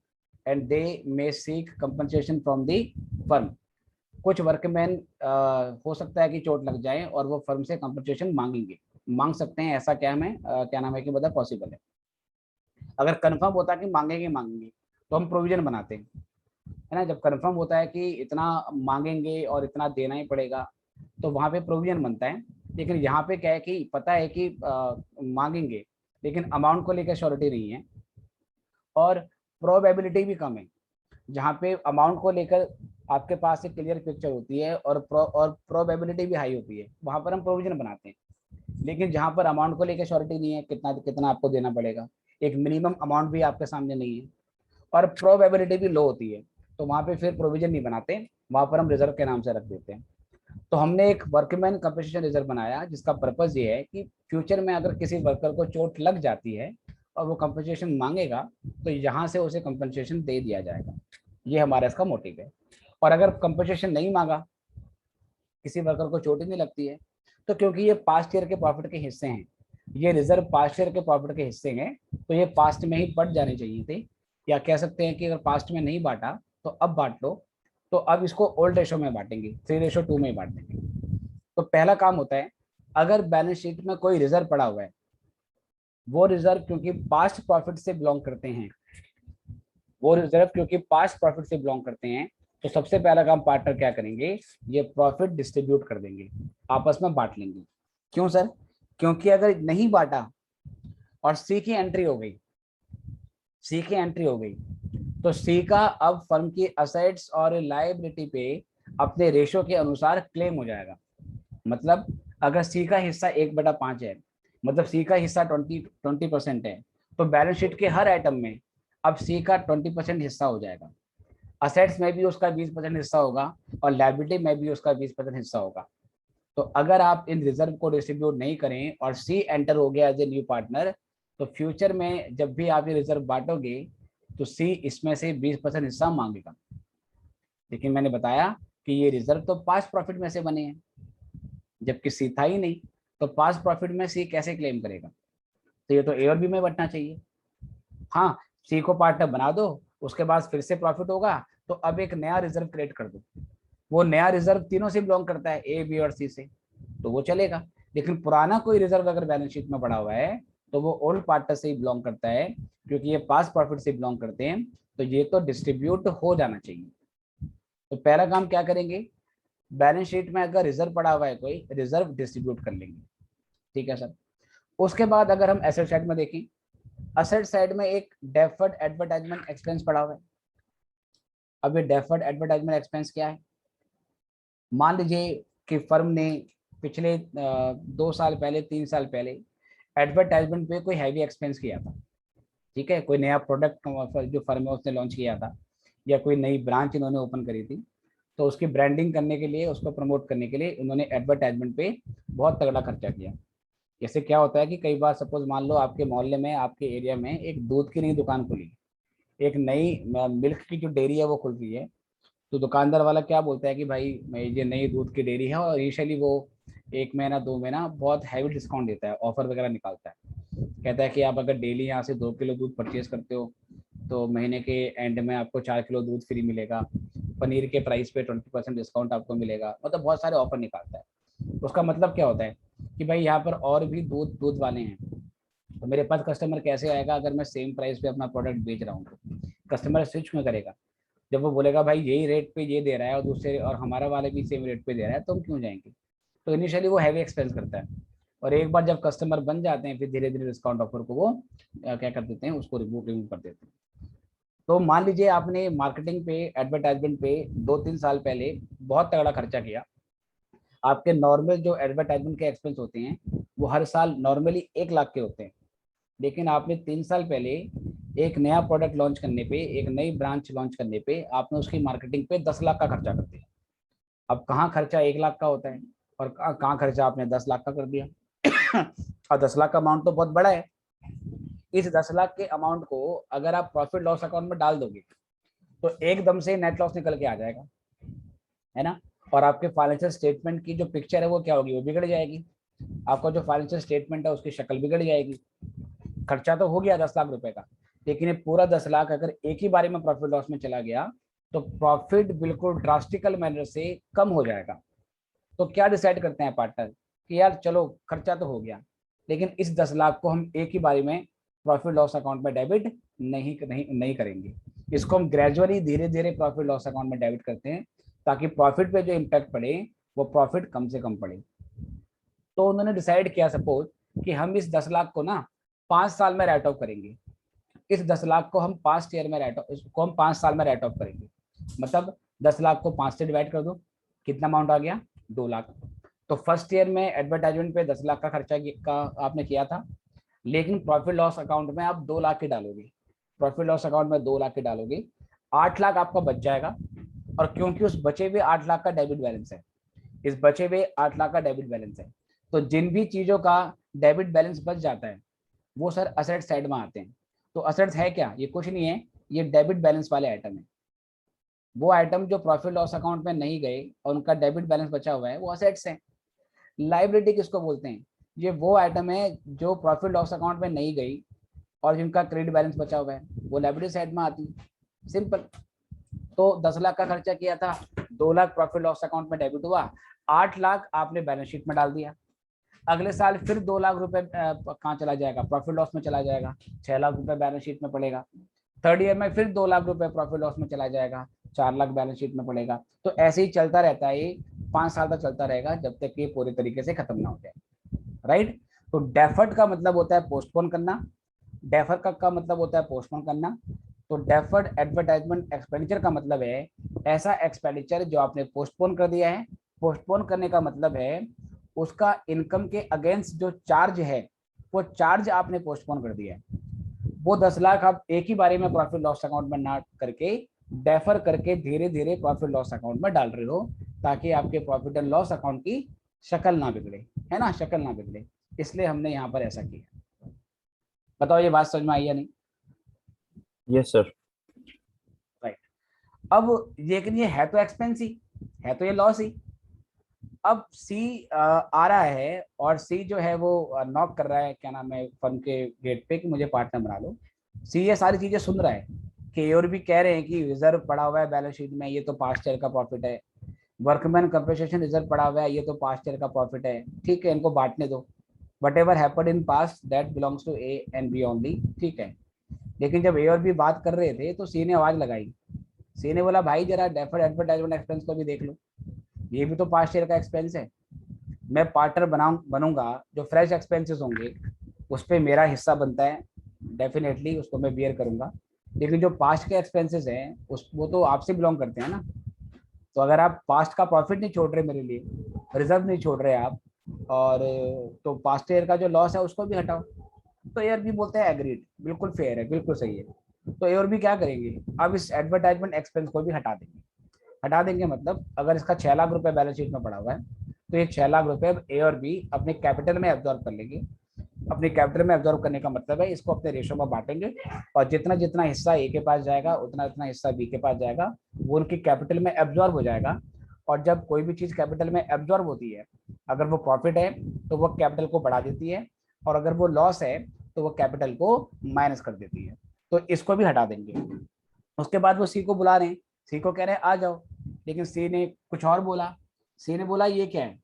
and they may seek compensation from the firm. कुछ वर्कमैन हो सकता है कि चोट लग जाए और वो फर्म से कंपनसेशन मांगेंगे, मांग सकते हैं, ऐसा क्या हमें क्या नाम है कि मतलब पॉसिबल है। अगर कंफर्म होता है कि मांगेंगे मांगेंगे तो हम प्रोविजन बनाते हैं, है ना। जब कंफर्म होता है कि इतना मांगेंगे और इतना देना ही पड़ेगा तो वहां पे प्रोविजन बनता है। लेकिन यहाँ पे क्या है कि पता है कि मांगेंगे लेकिन अमाउंट को लेकर श्योरिटी नहीं है और प्रोबेबिलिटी भी कम है। जहाँ पे अमाउंट को लेकर आपके पास एक क्लियर पिक्चर होती है और प्रोबेबिलिटी भी हाई होती है, वहां पर हम प्रोविजन बनाते हैं। लेकिन जहाँ पर अमाउंट को लेकर श्योरिटी नहीं है, कितना कितना आपको देना पड़ेगा, एक मिनिमम अमाउंट भी आपके सामने नहीं है और प्रोबेबिलिटी भी लो होती है, तो वहां पे फिर प्रोविजन नहीं बनाते, वहां पर हम रिजर्व के नाम से रख देते हैं। तो हमने एक वर्कमैन कंपनसेशन रिजर्व बनाया जिसका पर्पज ये है कि फ्यूचर में अगर किसी वर्कर को चोट लग जाती है और वो कंपनसेशन मांगेगा तो यहाँ से उसे कंपनसेशन दे दिया जाएगा। ये हमारा इसका मोटिव है। और अगर कंपनसेशन नहीं मांगा, किसी वर्कर को चोट ही नहीं लगती है, तो क्योंकि ये पास्ट ईयर के प्रॉफिट के हिस्से हैं, ये रिजर्व पास्ट ईयर के प्रॉफिट के हिस्से हैं, तो ये पास्ट में ही बढ़ जाने चाहिए थे। या कह सकते हैं कि अगर पास्ट में नहीं बांटा तो अब बांट लो। तो अब इसको ओल्ड रेशो में बांटेंगे, 3:2 में बांट देंगे। तो पहला काम होता है, अगर बैलेंस शीट में कोई रिजर्व पड़ा हुआ है, वो रिजर्व क्योंकि पास्ट प्रॉफिट से बिलोंग करते हैं, वो रिजर्व क्योंकि पास्ट प्रॉफिट से बिलोंग करते हैं, तो सबसे पहला काम पार्टनर क्या करेंगे, ये प्रॉफिट डिस्ट्रीब्यूट कर देंगे, आपस में बांट लेंगे। क्यों सर? क्योंकि अगर नहीं बांटा और सी की एंट्री हो गई, सी की एंट्री हो गई, तो सी का अब फर्म की असेट्स और लायबिलिटी पे अपने रेशो के अनुसार क्लेम हो जाएगा। मतलब अगर सी का हिस्सा 1/5 है, मतलब सी का हिस्सा 20% है, तो बैलेंस शीट के हर आइटम में अब सी का 20% हिस्सा हो जाएगा। असेट्स में भी उसका 20% हिस्सा होगा और लायबिलिटी में भी उसका 20% हिस्सा होगा। तो अगर आप इन रिजर्व को डिस्ट्रीब्यूट नहीं करें और सी एंटर हो गया एज ए न्यू पार्टनर, तो फ्यूचर में जब भी आप ये रिजर्व बांटोगे तो सी इसमें से 20% हिस्सा मांगेगा। लेकिन मैंने बताया कि ये रिजर्व तो पास्ट प्रॉफिट में से बने हैं, जबकि सी था ही नहीं, तो पास्ट प्रॉफिट में सी कैसे क्लेम करेगा? तो ये तो ए और बी में बंटना चाहिए। हाँ, सी को पार्टनर बना दो, उसके बाद फिर से प्रॉफिट होगा, तो अब एक नया रिजर्व क्रिएट कर दो। वो नया रिजर्व तीनों से बिलोंग करता है, ए बी और सी से, तो वो चलेगा। लेकिन पुराना कोई रिजर्व अगर बैलेंस शीट में पड़ा हुआ है तो वो ओल्ड पार्टनर से ही बिलोंग करता है, क्योंकि ये पास्ट प्रॉफिट से बिलोंग करते हैं, तो ये तो डिस्ट्रीब्यूट हो जाना चाहिए। तो पहला काम क्या करेंगे, बैलेंस शीट में अगर रिजर्व पड़ा हुआ है कोई, रिजर्व डिस्ट्रीब्यूट कर लेंगे। ठीक है सर। उसके बाद अगर हम एसेट साइड में देखें, असेट साइड में एक डेफर्ड एडवर्टाइजमेंट एक्सपेंस पड़ा हुआ है। अब ये डेफर्ड एडवर्टाइजमेंट एक्सपेंस क्या है? मान लीजिए कि फर्म ने पिछले 2 साल पहले, 3 साल पहले एडवर्टाइजमेंट पे कोई हैवी एक्सपेंस किया था। ठीक है, कोई नया प्रोडक्ट जो फर्म है उसने लॉन्च किया था, या कोई नई ब्रांच इन्होंने ओपन करी थी, तो उसकी ब्रांडिंग करने के लिए, उसको प्रमोट करने के लिए उन्होंने एडवर्टाइजमेंट पे बहुत तगड़ा खर्चा किया। जैसे क्या होता है कि कई बार सपोज मान लो आपके मोहल्ले में, आपके एरिया में एक दूध की नई दुकान खुली, एक नई मिल्क की जो डेयरी है वो खुल रही है, तो दुकानदार वाला क्या बोलता है कि भाई मैं ये नई दूध की डेयरी है, और इनिशियली वो 1 महीना 2 महीना बहुत हैवी डिस्काउंट देता है, ऑफर वगैरह निकालता है। कहता है कि आप अगर डेली यहाँ से 2 किलो दूध परचेज करते हो तो महीने के एंड में आपको 4 किलो दूध फ्री मिलेगा, पनीर के प्राइस पे 20% डिस्काउंट आपको मिलेगा, मतलब बहुत सारे ऑफर निकालता है। उसका मतलब क्या होता है कि भाई यहाँ पर और भी दूध दूध वाले हैं, तो मेरे पास कस्टमर कैसे आएगा अगर मैं सेम प्राइस पे अपना प्रोडक्ट बेच रहा हूँ? तो कस्टमर स्विच में करेगा। जब वो बोलेगा भाई यही रेट पे ये दे रहा है और दूसरे और हमारा वाले भी सेम रेट पे दे रहा है, तो हम क्यों जाएंगे? तो इनिशियली वो हैवी एक्सपेंस करता है, और एक बार जब कस्टमर बन जाते हैं फिर धीरे धीरे डिस्काउंट ऑफर को वो क्या कर देते हैं, उसको रिमूव कर देते हैं। तो मान लीजिए आपने मार्केटिंग पे, एडवर्टाइजमेंट पे 2-3 साल पहले बहुत तगड़ा खर्चा किया। आपके नॉर्मल जो एडवर्टाइजमेंट के एक्सपेंस होते हैं वो हर साल नॉर्मली 1 लाख के होते हैं, लेकिन आपने 3 साल पहले एक नया प्रोडक्ट लॉन्च करने पे, एक नई ब्रांच लॉन्च करने पे आपने उसकी मार्केटिंग पे 10 लाख का खर्चा कर दिया। अब कहाँ खर्चा 1 लाख का होता है और कहाँ खर्चा आपने 10 लाख का कर दिया। और 10 लाख का अमाउंट तो बहुत बड़ा है। इस 10 लाख के अमाउंट को अगर आप प्रॉफिट लॉस अकाउंट में डाल दोगे तो एकदम से नेट लॉस निकल के आ जाएगा, है ना। और आपके फाइनेंशियल स्टेटमेंट की जो पिक्चर है वो क्या होगी, वो बिगड़ जाएगी। आपका जो फाइनेंशियल स्टेटमेंट है उसकी शक्ल बिगड़ जाएगी। खर्चा तो हो गया 10 लाख रुपए का, लेकिन ये पूरा 10 लाख अगर एक ही बारे में प्रॉफिट लॉस में चला गया तो प्रॉफिट बिल्कुल ड्रास्टिकल मैनर से कम हो जाएगा। तो क्या डिसाइड करते हैं पार्टनर कि यार चलो खर्चा तो हो गया, लेकिन इस 10 लाख को हम एक ही बारी में प्रॉफिट लॉस अकाउंट में डेबिट नहीं करेंगे। इसको हम ग्रेजुअली धीरे धीरे प्रॉफिट लॉस अकाउंट में डेबिट करते हैं, ताकि प्रॉफिट पे जो इम्पैक्ट पड़े वो प्रॉफिट कम से कम पड़े। तो उन्होंने डिसाइड किया सपोज कि हम इस 10 लाख को ना 5 साल में राइट ऑफ करेंगे। इस 10 लाख को हम 5 ईयर में राइट ऑफ, इसको हम 5 साल में राइट ऑफ करेंगे। मतलब 10 लाख को 5 से डिवाइड कर दो, कितना अमाउंट आ गया, 2 लाख। तो फर्स्ट ईयर में एडवर्टाइजमेंट पे 10 लाख का खर्चा का आपने किया था, लेकिन प्रॉफिट लॉस अकाउंट में आप 2 लाख की डालोगे। प्रॉफिट लॉस अकाउंट में 2 लाख की डालोगे, 8 लाख आपका बच जाएगा। और क्योंकि उस बचे हुए 8 लाख का डेबिट बैलेंस है, इस बचे हुए 8 लाख का डेबिट बैलेंस है, तो जिन भी चीजों का डेबिट बैलेंस बच जाता है वो सर असेट साइड में आते हैं। तो असेट्स है क्या, ये कुछ नहीं है, ये डेबिट बैलेंस वाले आइटम है। वो आइटम जो प्रॉफिट लॉस अकाउंट में नहीं गए और उनका डेबिट बैलेंस बचा हुआ है वो असेट्स हैं। लाइबिलिटी किसको बोलते हैं, ये वो आइटम है जो प्रॉफिट लॉस अकाउंट में नहीं गई और जिनका क्रेडिट बैलेंस बचा हुआ है, वो लाइबिलिटी साइड में आती है। सिंपल। तो 10 लाख का खर्चा किया था, 2 लाख प्रॉफिट लॉस अकाउंट में डेबिट हुआ, 8 लाख आपने बैलेंस शीट में डाल दिया। अगले साल फिर 2 लाख रुपए कहाँ चला जाएगा, प्रॉफिट लॉस में चला जाएगा, 6 लाख रुपए बैलेंस शीट में पड़ेगा। थर्ड ईयर में फिर 2 लाख रुपए प्रॉफिट लॉस में चला जाएगा, 4 लाख बैलेंस शीट में पड़ेगा। तो ऐसे ही चलता रहता है, ये 5 साल तक चलता रहेगा जब तक ये पूरे तरीके से खत्म ना हो जाए। राइट। तो डेफर्ड का मतलब होता है पोस्टपोन करना। डेफर का मतलब होता है पोस्टपोन करना। तो डेफर्ड एडवर्टाइजमेंट एक्सपेंडिचर का मतलब है ऐसा एक्सपेंडिचर जो आपने पोस्टपोन कर दिया है। पोस्टपोन करने का मतलब है उसका इनकम के अगेंस्ट जो चार्ज है वो चार्ज आपने पोस्टपोन कर दिया है। वो 10 लाख आप एक ही बारे में प्रॉफिट लॉस अकाउंट में ना करके डेफर करके धीरे धीरे प्रॉफिट लॉस अकाउंट में डाल रहे हो, ताकि आपके प्रॉफिट एंड लॉस अकाउंट की शक्ल ना बिगड़े, है ना, शक्ल ना बिगड़े। इसलिए हमने यहाँ पर ऐसा किया। बताओ ये बात समझ में आई या नहीं। Yes sir. राइट। अब लेकिन ये है तो एक्सपेंस ही, है तो ये लॉस ही। अब सी आ रहा है और सी जो है वो नॉक कर रहा है, क्या नाम है, फर्म के गेट पे कि मुझे पार्टनर बना लो। सी ये सारी चीजें सुन रहा है कि और भी कह रहे हैं कि रिजर्व पड़ा हुआ है बैलेंस शीट में, ये तो पास्ट ईयर का प्रॉफिट है। वर्कमैन कंपनसेशन रिजर्व पड़ा हुआ है, ये तो पास्ट ईयर का प्रॉफिट है। ठीक है, इनको बांटने दो। Whatever happened in past that belongs to A and B only. ठीक है। लेकिन जब ए और बी बात कर रहे थे तो सी ने आवाज लगाई। सी ने बोला भाई जरा डेफर्ड एडवर्टाइजमेंट एक्सपेंस को भी देख लो, ये भी तो पास्ट ईयर का एक्सपेंस है। मैं पार्टनर बनूंगा, जो फ्रेश एक्सपेंसेस होंगे उस पर मेरा हिस्सा बनता है, डेफिनेटली उसको मैं बियर करूंगा। लेकिन जो पास्ट के एक्सपेंसेस हैं उस वो तो आपसे बिलोंग करते हैं ना। तो अगर आप पास्ट का प्रॉफिट नहीं छोड़ रहे मेरे लिए, रिजर्व नहीं छोड़ रहे आप, और तो पास्ट ईयर का जो लॉस है उसको भी हटाओ। तो एयर भी बोलते हैं एग्रीड, बिल्कुल फेयर है, बिल्कुल सही है। तो एयर भी क्या करेंगे, अब इस एडवर्टाइजमेंट एक्सपेंस को भी हटा देंगे। हटा देंगे मतलब अगर इसका 6 लाख रुपए बैलेंस शीट में पड़ा हुआ है तो ये 6 लाख रुपए ए और बी अपने कैपिटल में एब्जॉर्ब कर लेंगे। अपने कैपिटल में एब्जॉर्ब करने का मतलब है इसको अपने रेशो में बांटेंगे, और जितना जितना हिस्सा ए के पास जाएगा उतना उतना हिस्सा बी के पास जाएगा, वो उनकी कैपिटल में एब्जॉर्ब हो जाएगा। और जब कोई भी चीज कैपिटल में एब्जॉर्ब होती है, अगर वो प्रॉफिट है तो वो कैपिटल को बढ़ा देती है, और अगर वो लॉस है तो वो कैपिटल को माइनस कर देती है। तो इसको भी हटा देंगे। उसके बाद वो सी को बुला रहे हैं, सी को कह रहे हैं आ जाओ, लेकिन सी ने कुछ और बोला। सी ने बोला ये क्या है,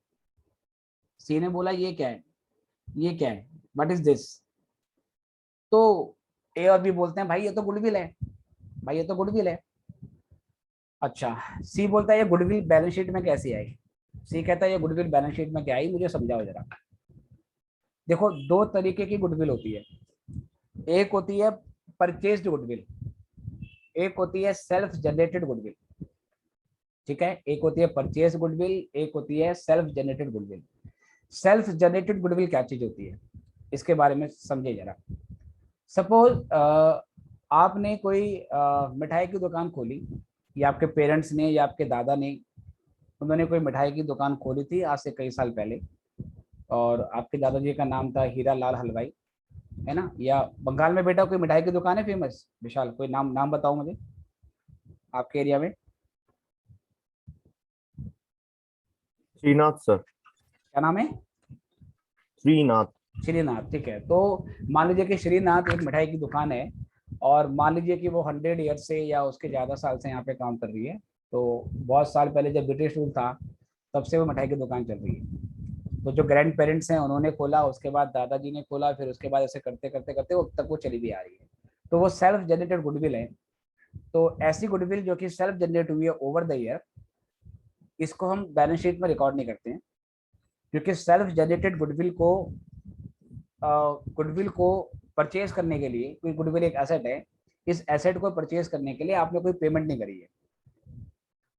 सी ने बोला ये क्या है, ये क्या है, व्हाट इज दिस। तो ए और बी बोलते हैं भाई ये तो गुडविल है, भाई ये तो गुडविल है। अच्छा, सी बोलता है ये गुडविल बैलेंस शीट में कैसे आई। सी कहता है ये गुडविल बैलेंस शीट में क्या आई, मुझे समझाओ जरा। देखो दो तरीके की गुडविल होती है, एक होती है परचेज्ड गुडविल, एक होती है सेल्फ जनरेटेड गुडविल। ठीक है, एक होती है परचेज गुडविल, एक होती है self generated goodwill. Self generated goodwill क्या चीज होती है, इसके बारे में समझे जरा। सपोज आपने कोई मिठाई की दुकान खोली, या आपके पेरेंट्स ने या आपके दादा ने, उन्होंने कोई मिठाई की दुकान खोली थी आज से कई साल पहले, और आपके दादाजी का नाम था हीरा लाल हलवाई, है ना? या बंगाल में बेटा कोई मिठाई की दुकान है फेमस, विशाल, कोई नाम नाम बताओ मुझे आपके एरिया में। श्रीनाथ सर। क्या नाम है? श्रीनाथ। श्रीनाथ, ठीक है। तो मान लीजिए कि श्रीनाथ एक मिठाई की दुकान है, और मान लीजिए कि वो 100 ईयर से या उसके ज़्यादा साल से यहाँ पे काम कर रही है। तो बहुत साल पहले जब ब्रिटिश रूल था, तब से वो मिठाई की दुकान चल रही है। तो जो ग्रैंड पेरेंट्स हैं उन्होंने खोला, उसके बाद दादाजी ने खोला, फिर उसके बाद ऐसे करते करते करते वो तक वो चली भी आ रही है। तो वो सेल्फ जनरेटेड गुडविल है। तो ऐसी गुडविल जो कि सेल्फ जनरेट हुई है ओवर द ईयर, इसको हम बैलेंस शीट में रिकॉर्ड नहीं करते हैं, क्योंकि सेल्फ जनरेटेड गुडविल को परचेज करने के लिए, कोई गुडविल एक एसेट है, इस एसेट को परचेज करने के लिए आपने कोई पेमेंट नहीं करी है।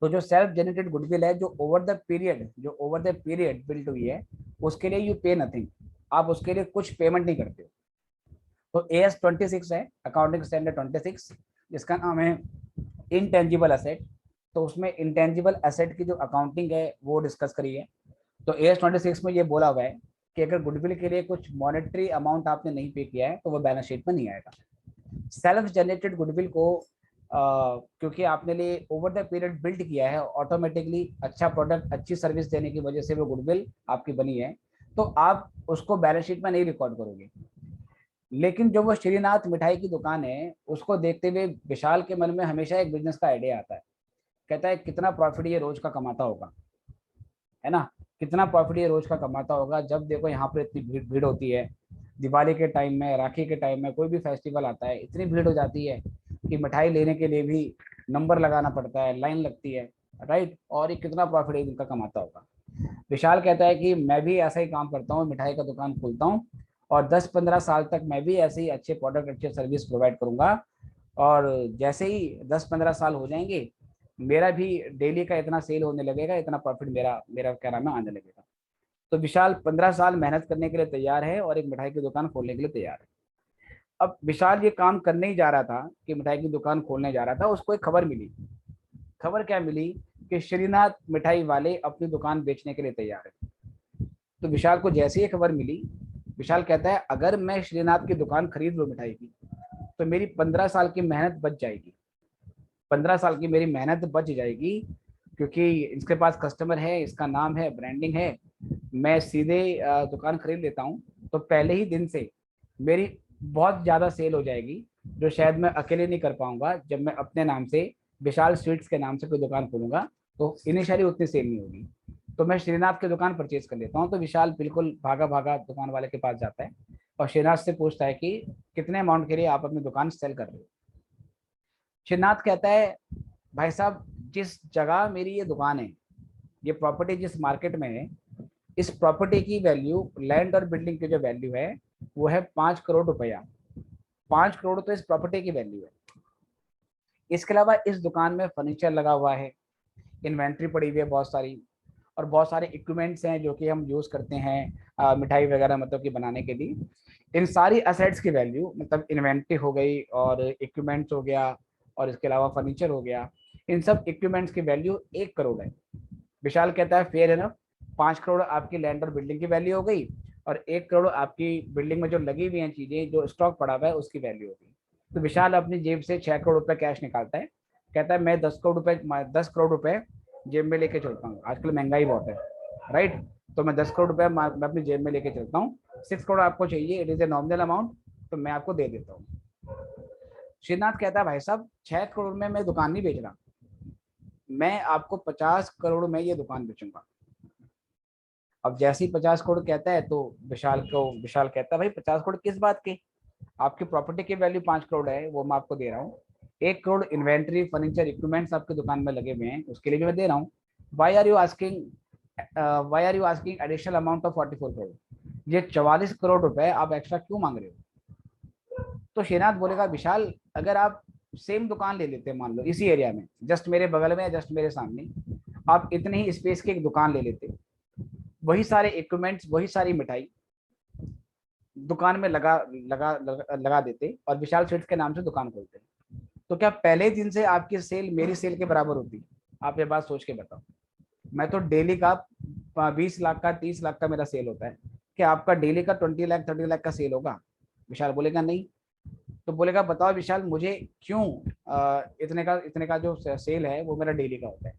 तो जो सेल्फ जनरेटेड गुडविल है, जो ओवर द पीरियड बिल्ड हुई है, उसके लिए यू पे नथिंग, आप उसके लिए कुछ पेमेंट नहीं करते हो। तो AS 26 है, अकाउंटिंग स्टैंडर्ड 26, जिसका नाम है इनटेंजिबल एसेट। तो उसमें इंटेंजिबल एसेट की जो अकाउंटिंग है वो डिस्कस करी है। तो AS 26 में ये बोला हुआ है कि अगर गुडविल के लिए कुछ मॉनेटरी अमाउंट आपने नहीं पे किया है तो वो बैलेंस शीट में नहीं आएगा। सेल्फ जनरेटेड गुडविल को क्योंकि आपने लिए ओवर द पीरियड बिल्ड किया है, ऑटोमेटिकली अच्छा प्रोडक्ट, अच्छी सर्विस देने की वजह से वो गुडविल आपकी बनी है, तो आप उसको बैलेंस शीट में नहीं रिकॉर्ड करोगे। लेकिन जो वो श्रीनाथ मिठाई की दुकान है, उसको देखते हुए विशाल के मन में हमेशा एक बिजनेस का आइडिया आता है। कहता है कितना प्रॉफिट ये रोज का कमाता होगा, है ना? कितना प्रॉफिट ये रोज का कमाता होगा, जब देखो यहाँ पर इतनी भीड़ भीड़ होती है, दिवाली के टाइम में, राखी के टाइम में, कोई भी फेस्टिवल आता है, इतनी भीड़ हो जाती है कि मिठाई लेने के लिए भी नंबर लगाना पड़ता है, लाइन लगती है, राइट? और ये कितना प्रॉफिट एक दिन का कमाता होगा। विशाल कहता है कि मैं भी ऐसा ही काम करता हूँ, मिठाई का दुकान खोलता हूँ, और 10-15 साल तक मैं भी ऐसे ही अच्छे प्रोडक्ट, अच्छे सर्विस प्रोवाइड करूंगा, और जैसे ही 10-15 साल हो जाएंगे, मेरा भी डेली का इतना सेल होने लगेगा, इतना प्रॉफिट मेरा मेरा क्या नाम है आने लगेगा। तो विशाल 15 साल मेहनत करने के लिए तैयार है और एक मिठाई की दुकान खोलने के लिए तैयार है। अब विशाल ये काम करने ही जा रहा था कि मिठाई की दुकान खोलने जा रहा था, उसको एक खबर मिली। खबर क्या मिली? कि श्रीनाथ मिठाई वाले अपनी दुकान बेचने के लिए तैयार है। तो विशाल को जैसे ही खबर मिली, विशाल कहता है अगर मैं श्रीनाथ की दुकान खरीद लूँ मिठाई की, तो मेरी 15 साल की मेहनत बच जाएगी। 15 साल की मेरी मेहनत बच जाएगी, क्योंकि इसके पास कस्टमर है, इसका नाम है, ब्रांडिंग है। मैं सीधे दुकान खरीद लेता हूँ, तो पहले ही दिन से मेरी बहुत ज़्यादा सेल हो जाएगी, जो शायद मैं अकेले नहीं कर पाऊंगा। जब मैं अपने नाम से, विशाल स्वीट्स के नाम से कोई दुकान खोलूंगा, तो इनिशियली उतनी सेल नहीं होगी। तो मैं श्रीनाथ की दुकान परचेज कर लेता हूँ। तो विशाल बिल्कुल भागा भागा दुकान वाले के पास जाता है और श्रीनाथ से पूछता है कि कितने अमाउंट के लिए आप अपनी दुकान सेल कर रहे हो। श्रीनाथ कहता है भाई साहब, जिस जगह मेरी ये दुकान है, ये प्रॉपर्टी जिस मार्केट में है, इस प्रॉपर्टी की वैल्यू, लैंड और बिल्डिंग की जो वैल्यू है, वो है 5 करोड़ रुपया। 5 करोड़ तो इस प्रॉपर्टी की वैल्यू है। इसके अलावा इस दुकान में फर्नीचर लगा हुआ है, इन्वेंट्री पड़ी हुई है बहुत सारी, और बहुत सारे इक्विपमेंट्स हैं जो कि हम यूज़ करते हैं मिठाई वगैरह मतलब कि बनाने के लिए। इन सारी असेट्स की वैल्यू, मतलब इन्वेंट्री हो गई और इक्विपमेंट्स हो गया और इसके अलावा फर्नीचर हो गया, इन सब इक्विपमेंट्स की वैल्यू 1 करोड़ है। विशाल कहता है फेयर है ना, 5 करोड़ आपकी लैंड और बिल्डिंग की वैल्यू हो गई, और 1 करोड़ आपकी बिल्डिंग में जो लगी हुई हैं चीजें, जो स्टॉक पड़ा हुआ है, उसकी वैल्यू होगी। तो विशाल अपनी जेब से 6 करोड़ रुपए कैश निकालता है। कहता है मैं 10 करोड़ रुपए जेब में लेके चलता हूँ, आजकल महंगाई बहुत है, राइट? तो मैं 10 करोड़ रुपए मैं अपनी जेब में लेके चलता हूँ। 6 करोड़ आपको चाहिए, it is a nominal amount, तो मैं आपको दे देता हूँ। श्रीनाथ कहता है भाई साहब, 6 करोड़ में मैं दुकान नहीं बेच रहा, मैं आपको 50 करोड़ में ये दुकान बेचूंगा। अब जैसे ही 50 करोड़ कहता है, तो विशाल कहता है भाई 50 करोड़ किस बात के? आपकी प्रॉपर्टी की वैल्यू 5 करोड़ है, वो मैं आपको दे रहा हूँ। 1 करोड़ इन्वेंट्री, फर्नीचर, इक्विपमेंट्स आपकी दुकान में लगे हुए हैं, उसके लिए भी मैं दे रहा हूँ। Why are you asking additional amount of 44 crore? ये 44 करोड़ रुपए आप एक्स्ट्रा क्यों मांग रहे हो? तो श्रीनाथ बोलेगा विशाल, अगर आप सेम दुकान ले लेते, मान लो इसी एरिया में, जस्ट मेरे बगल में, जस्ट मेरे सामने, आप इतने ही स्पेस की एक दुकान ले लेते, वही सारे इक्विपमेंट्स, वही सारी मिठाई, दुकान में लगा देते और विशाल स्वीट्स के नाम से दुकान खोलते, तो क्या पहले दिन से आपकी सेल मेरी सेल के बराबर होती? आप ये बात सोच के बताओ। मैं तो डेली का 20 लाख का 30 लाख का मेरा सेल होता है, क्या आपका डेली का 20 लाख 30 लाख का सेल होगा? विशाल बोलेगा नहीं। तो बोलेगा बताओ विशाल, मुझे क्यों इतने का जो सेल है वो मेरा डेली का होता है?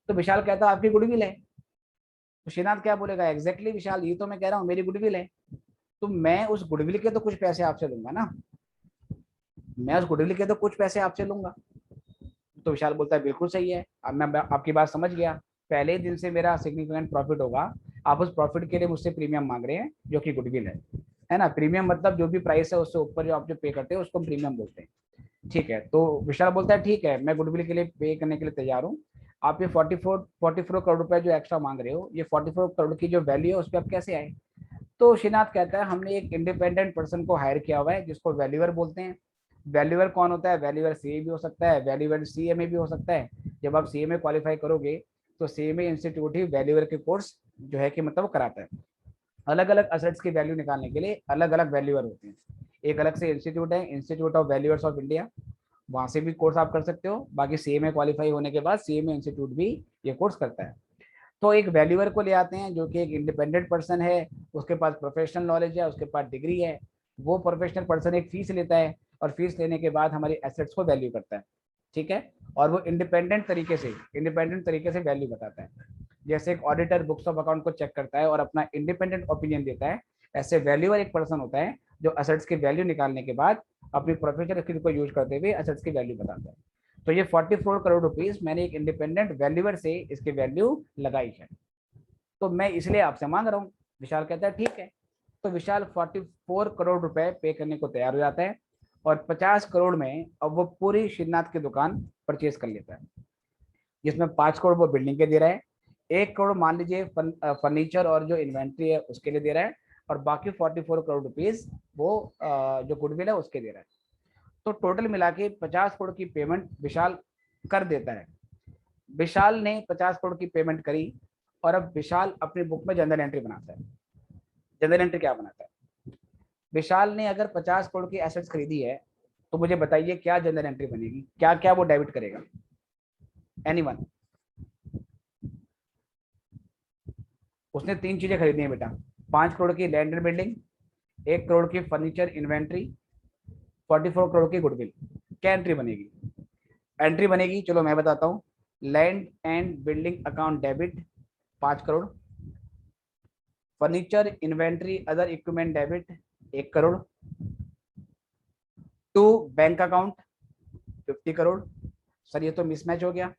तो विशाल कहता है आपकी गुडविल है। तो श्रीनाथ क्या बोलेगा, एग्जैक्टली विशाल, ये तो मैं कह रहा हूँ मेरी गुडविल है। तो मैं उस गुडविल के तो कुछ पैसे आपसे लूंगा ना, मैं उस गुडविल के तो कुछ पैसे आपसे लूंगा। तो विशाल बोलता है बिल्कुल सही है, अब मैं आपकी बात समझ गया, पहले दिन से मेरा सिग्निफिकेंट प्रॉफिट होगा, आप उस प्रॉफिट के लिए मुझसे प्रीमियम मांग रहे हैं जो कि गुडविल है ना? प्रीमियम मतलब जो भी प्राइस है उससे ऊपर जो आप जो पे करते हैं उसको प्रीमियम बोलते हैं। ठीक है, तो विशाल बोलता है ठीक है, मैं गुडविल के लिए पे करने के लिए तैयार हूँ। आप ये 44 करोड़ रुपए जो एक्स्ट्रा मांग रहे हो, ये 44 करोड़ की जो वैल्यू है उस पर आप कैसे आए? तो श्रीनाथ कहता है हमने एक इंडिपेंडेंट पर्सन को हायर किया हुआ है जिसको वैल्यूअर बोलते हैं। वैल्यूअर कौन होता है? वैल्यूअर सीए भी हो सकता है, वैल्यूअर सीएमए भी हो सकता है। जब आप सीएमए क्वालिफाई करोगे तो सीएमए इंस्टीट्यूट ही वैल्यूअर के कोर्स जो है कि मतलब कराता है। अलग अलग असेट्स की वैल्यू निकालने के लिए अलग अलग वैल्यूअर होते हैं। एक अलग से इंस्टीट्यूट है, institute of valuers of India, वहां से भी कोर्स आप कर सकते हो। बाकी सीएमए क्वालिफाई होने के बाद सीएमए इंस्टीट्यूट भी ये कोर्स करता है। तो एक वैल्यूअर को ले आते हैं जो कि एक इंडिपेंडेंट पर्सन है, उसके पास प्रोफेशनल नॉलेज है, उसके पास डिग्री है। वो प्रोफेशनल पर्सन एक फीस लेता है और फीस लेने के बाद हमारी एसेट्स को वैल्यू करता है। ठीक है, और वो इंडिपेंडेंट तरीके से वैल्यू बताता है। जैसे एक ऑडिटर बुक्स ऑफ अकाउंट को चेक करता है और अपना इंडिपेंडेंट ओपिनियन देता है, ऐसे वैल्यूअर एक पर्सन होता है जो असेट्स की वैल्यू निकालने के बाद अपनी प्रोफेशनल स्किल को यूज करते हुए असेट्स की वैल्यू बताता है। तो ये 44 करोड़ रुपीस मैंने एक इंडिपेंडेंट वैल्यूअर से इसकी वैल्यू लगाई है, तो मैं इसलिए आपसे मांग रहा हूँ। विशाल कहता है ठीक है। तो विशाल 44 करोड़ रुपए पे करने को तैयार हो जाता है और 50 करोड़ में अब वो पूरी श्रीनाथ की दुकान परचेज कर लेता है, जिसमें 5 करोड़ वो बिल्डिंग के दे रहा है, 1 करोड़ मान लीजिए फर्नीचर और जो इन्वेंट्री है उसके लिए दे रहा है, और बाकी 44 करोड़ रुपीज वो जो गुडविल है उसके दे रहा है। तो टोटल मिला के 50 करोड़ की पेमेंट विशाल कर देता है। विशाल ने 50 करोड़ की पेमेंट करी और अब विशाल अपनी बुक में जनरल एंट्री बनाता है। जनरल एंट्री क्या बनाता है? विशाल ने अगर 50 करोड़ की एसेट्स खरीदी है तो मुझे बताइए क्या जनरल एंट्री बनेगी, क्या क्या वो डेबिट करेगा? एनीवन? उसने 3 चीजें खरीदी हैं बेटा, 5 करोड़ की लैंड एंड बिल्डिंग, 1 करोड़ की फर्नीचर इन्वेंट्री, 44 करोड़ की गुडविल। क्या एंट्री बनेगी? एंट्री बनेगी, चलो मैं बताता हूँ। Land and building account debit 5 crore, furniture inventory other equipment debit 1 crore, to bank account 50 crore. Sir ये तो मिसमैच हो गया,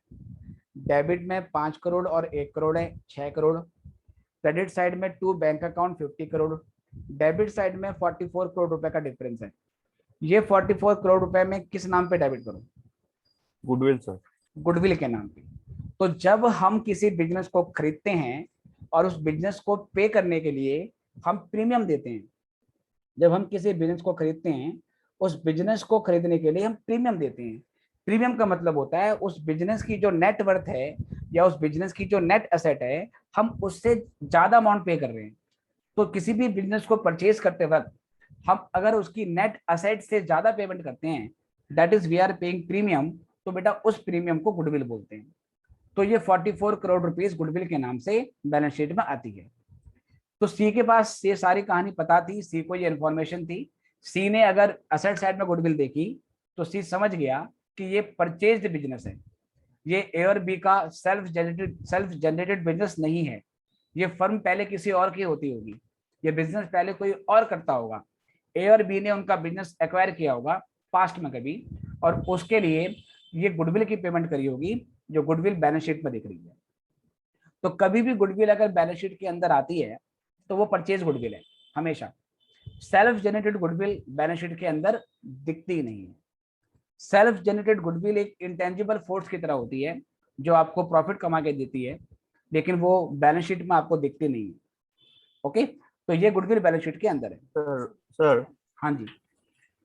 डेबिट में 5 करोड़ और 1 करोड़ है 6 करोड़, क्रेडिट साइड में to bank account 50 crore, debit side में 44 करोड़ रुपए का डिफरेंस है। ये 44 करोड़ रुपए में किस नाम पे डेबिट करूं? Goodwill sir. गुडविल के नाम पे। तो जब हम किसी बिजनेस को खरीदते हैं और उस बिजनेस को पे करने के लिए हम प्रीमियम देते हैं, जब हम किसी बिजनेस को खरीदते हैं उस बिजनेस को खरीदने के लिए हम प्रीमियम देते हैं। प्रीमियम का मतलब होता है उस बिजनेस की जो नेट वर्थ है या उस बिजनेस की जो नेट एसेट है हम उससे ज्यादा अमाउंट पे कर रहे हैं। तो किसी भी बिजनेस को परचेज करते वक्त हम अगर उसकी नेट असेट से ज्यादा पेमेंट करते हैं, that is we are paying premium, तो बेटा उस प्रीमियम को गुडविल बोलते हैं। तो ये 44 करोड़ रुपीस गुडविल के नाम से बैलेंस शीट में आती है। तो सी के पास ये सारी कहानी पता थी, सी को ये इन्फॉर्मेशन थी। सी ने अगर असेट साइड में गुडविल देखी तो सी समझ गया कि ये परचेज्ड बिजनेस है, ये ए और बी का सेल्फ जनरेटेड बिजनेस नहीं है। ये फर्म पहले किसी और की होती होगी, ये बिजनेस पहले कोई और करता होगा, ए और बी ने उनका बिजनेस एक्वायर किया होगा पास्ट में कभी, और उसके लिए ये गुडविल की पेमेंट करी होगी जो गुडविल बैलेंस शीट में दिख रही है। तो कभी भी गुडविल अगर बैलेंस शीट के अंदर आती है तो वो परचेज गुडविल है हमेशा। Self generated goodwill balance sheet के अंदर दिखती ही नहीं है। सेल्फ जनरेटेड गुडविल एक इंटेंजिबल फोर्स की तरह होती है जो आपको प्रॉफिट कमा के देती है, लेकिन वो बैलेंस शीट में आपको दिखती नहीं है। ओके, तो ये गुडविल बैलेंस शीट के अंदर है। सर सर, हाँ जी।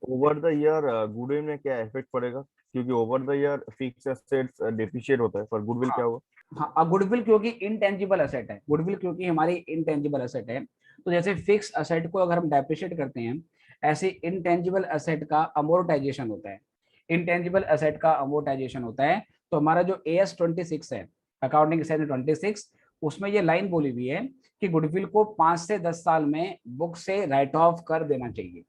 ओवर द ईयर गुडविल में क्या इफेक्ट पड़ेगा? क्योंकि over the year fix assets depreciate होता है, पर गुडविल हाँ क्या हुआ? हाँ, अब गुडविल क्योंकि इनटेंजिबल असेट है, गुडविल क्योंकि हमारी इनटेंजिबल असेट है, तो जैसे फिक्स असेट को अगर हम डेप्रिशिएट करते हैं, ऐसे इनटेंजिबल असेट का अमोर्टाइजेशन होता है, इनटेंजिबल असेट का अमोर्टाइजेशन होता है। तो हमारा जो AS 26 है, अकाउंटिंग स्टैंडर्ड 26, उसमें ये लाइन बोली हुई है कि गुडविल को 5 से 10 साल में बुक से राइट ऑफ कर देना चाहिए,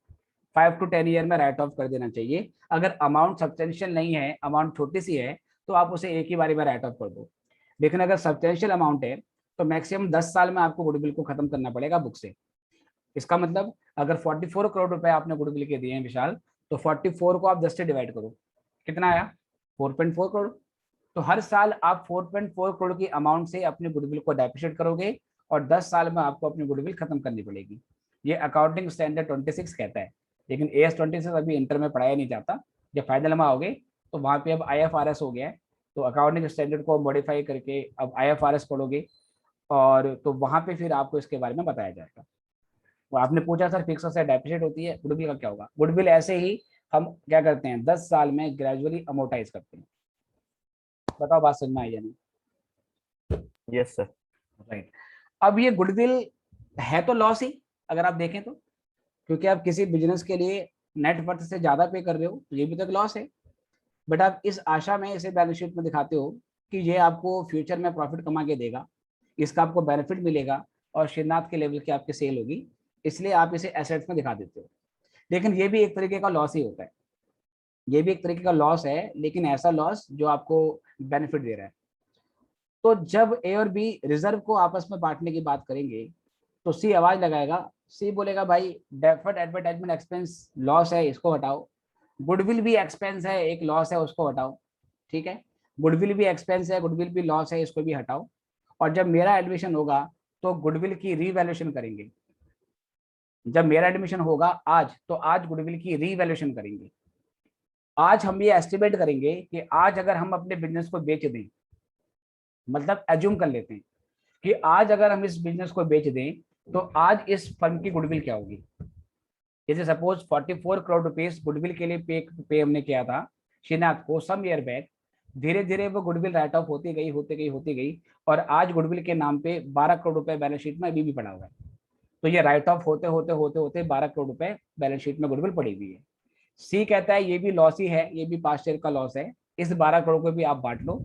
5 to 10 ईयर में राइट ऑफ कर देना चाहिए। अगर अमाउंट सब्सटेंशियल नहीं है, अमाउंट छोटी सी है, तो आप उसे एक ही बारी में राइट ऑफ कर दो। लेकिन अगर सब्सटेंशियल अमाउंट है, तो मैक्सिमम 10 साल में आपको गुडविल को खत्म करना पड़ेगा बुक से। इसका मतलब अगर 44 करोड़ रुपए आपने गुडविल के दिए हैं विशाल, तो 44 को आप 10 से डिवाइड करो, कितना आया? 4.4 करोड़। तो हर साल आप 4.4 करोड़ की अमाउंट से अपने गुडविल को डेप्रिशिएट करोगे, और 10 साल में आपको अपनी गुडविल खत्म करनी पड़ेगी। ये अकाउंटिंग स्टैंडर्ड 26 कहता है। लेकिन AS 26 अभी इंटर में पढ़ाया नहीं जाता। जब फाइनल में आओगे तो वहां पे अब IFRS हो गया है, तो अकाउंटिंग स्टैंडर्ड को मॉडिफाई करके अब IFRS पढ़ोगे, और तो वहां पे फिर आपको इसके बारे में बताया जाएगा। तो आपने पूछा सर फिक्स असेट डेप्रिशिएट होती है, गुडविल का क्या होगा? गुडविल ऐसे ही हम क्या करते हैं, 10 साल में ग्रेजुअली अमोर्टाइज करते हैं। बताओ बात समझ में आई या नहीं? Yes sir. राइट। अब ये गुडविल है तो लॉस ही, अगर आप देखें तो, क्योंकि आप किसी बिजनेस के लिए नेट वर्थ से ज्यादा पे कर रहे हो, तो ये भी तो लॉस है। बट आप इस आशा में इसे बैलेंस शीट में दिखाते हो कि ये आपको फ्यूचर में प्रॉफिट कमा के देगा, इसका आपको बेनिफिट मिलेगा, और श्रीनाथ के लेवल की आपकी सेल होगी, इसलिए आप इसे एसेट्स में दिखा देते हो। लेकिन ये भी एक तरीके का लॉस ही होता है, ये भी एक तरीके का लॉस है, लेकिन ऐसा लॉस जो आपको बेनिफिट दे रहा है। तो जब ए और बी रिजर्व को आपस में बांटने की बात करेंगे, तो सी आवाज लगाएगा, सी बोलेगा भाई डेफर्ड एडवर्टाइजमेंट एक्सपेंस लॉस है, इसको हटाओ। गुडविल भी एक्सपेंस है, एक लॉस है, उसको हटाओ। ठीक है, गुडविल भी एक्सपेंस है, गुडविल भी लॉस है, इसको भी हटाओ। और जब मेरा एडमिशन होगा तो गुडविल की रीवैल्यूएशन करेंगे। जब मेरा एडमिशन होगा आज, तो आज गुडविल की रीवैल्यूएशन करेंगे। आज हम ये एस्टिमेट करेंगे कि आज अगर हम अपने बिजनेस को बेच दें, मतलब एज्यूम कर लेते हैं कि आज अगर हम इस बिजनेस को बेच दें, तो आज इस फर्म की गुडविल क्या होगी। जैसे सपोज 44 करोड़ रुपीस गुडविल के लिए पे हमने किया था श्रीनाथ को सम ईयर बैक। धीरे धीरे वो गुडविल राइट ऑफ होती गई, होती गई, होती गई, और आज गुडविल के नाम पे 12 करोड़ रुपए बैलेंस शीट में अभी भी पड़ा हुआ है। तो ये राइट ऑफ होते होते होते होते 12 करोड़ रुपए बैलेंस शीट में गुडविल पड़ी हुई है। सी कहता है ये भी लॉस ही है, ये भी पास्ट ईयर का लॉस है, इस 12 करोड़ को भी आप बांट लो,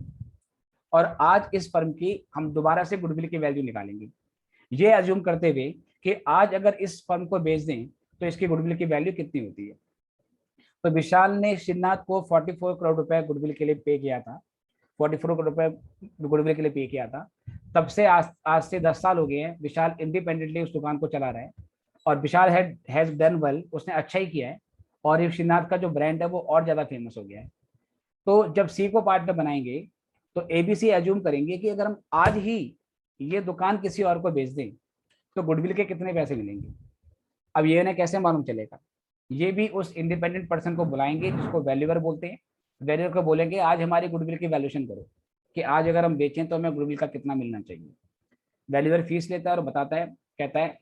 और आज इस फर्म की हम दोबारा से गुडविल की वैल्यू निकालेंगे, ये अज्यूम करते हुए कि आज अगर इस फर्म को बेच दें तो इसकी गुडविल की वैल्यू कितनी होती है। तो विशाल ने श्रीनाथ को 44 करोड़ रुपए गुडविल के लिए पे किया था, 44 करोड़ रुपए गुडविल के लिए पे किया था। तब से आज से 10 साल हो गए हैं, विशाल इंडिपेंडेंटली उस दुकान को चला रहा है, और विशाल हैज डन वेल, उसने अच्छा ही किया है, और ये श्रीनाथ का जो ब्रांड है वो और ज्यादा फेमस हो गया है। तो जब सी को पार्टनर बनाएंगे, तो एबीसी एज्यूम करेंगे कि अगर हम आज ही ये दुकान किसी और को बेच दें, तो गुडविल के कितने पैसे मिलेंगे। अब ये उन्हें कैसे मालूम चलेगा, ये भी उस इंडिपेंडेंट पर्सन को बुलाएंगे जिसको वैल्यूअर बोलते हैं। वैल्यूअर को बोलेंगे आज हमारी गुडविल की वैल्यूएशन करो, कि आज अगर हम बेचें तो हमें गुडविल का कितना मिलना चाहिए। वैल्यूअर फीस लेता है और बताता है, कहता है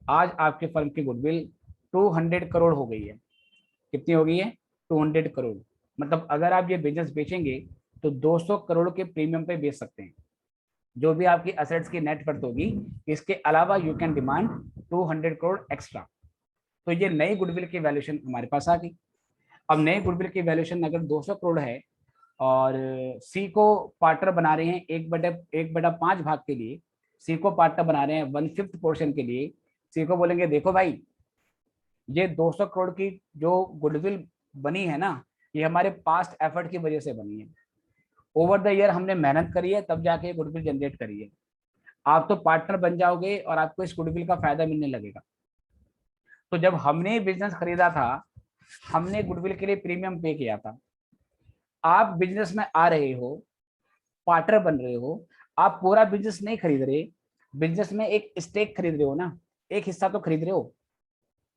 आज आपके फर्म की गुडविल 200 करोड़ हो गई है। कितनी हो गई है? 200 करोड़। मतलब अगर आप ये बिजनेस बेचेंगे तो 200 करोड़ के प्रीमियम पे बेच सकते हैं, जो भी आपकी असेट्स की नेट वर्थ होगी। इसके अलावा you can demand 200 crore extra. तो ये नई गुडविल की वैल्यूएशन हमारे पास आ गई। अब नई गुडविल की वैल्यूएशन अगर 200 करोड़ है, और सी को पार्टनर बना रहे हैं 1/5 भाग के लिए, सी को पार्टनर बना रहे हैं 1/5 पोर्शन के लिए, सी को बोलेंगे देखो भाई, ये 200 करोड़ की जो गुडविल बनी है ना, ये हमारे पास्ट एफर्ट की वजह से बनी है। ओवर द ईयर हमने मेहनत करी है, तब जाके गुडविल जनरेट करी है। आप तो पार्टनर बन जाओगे और आपको इस गुडविल का फायदा मिलने लगेगा। तो जब हमने बिजनेस खरीदा था, हमने गुडविल के लिए प्रीमियम पे किया था। आप बिजनेस में आ रहे हो, पार्टनर बन रहे हो, आप पूरा बिजनेस नहीं खरीद रहे, बिजनेस में एक स्टेक खरीद रहे हो ना, एक हिस्सा तो खरीद रहे हो।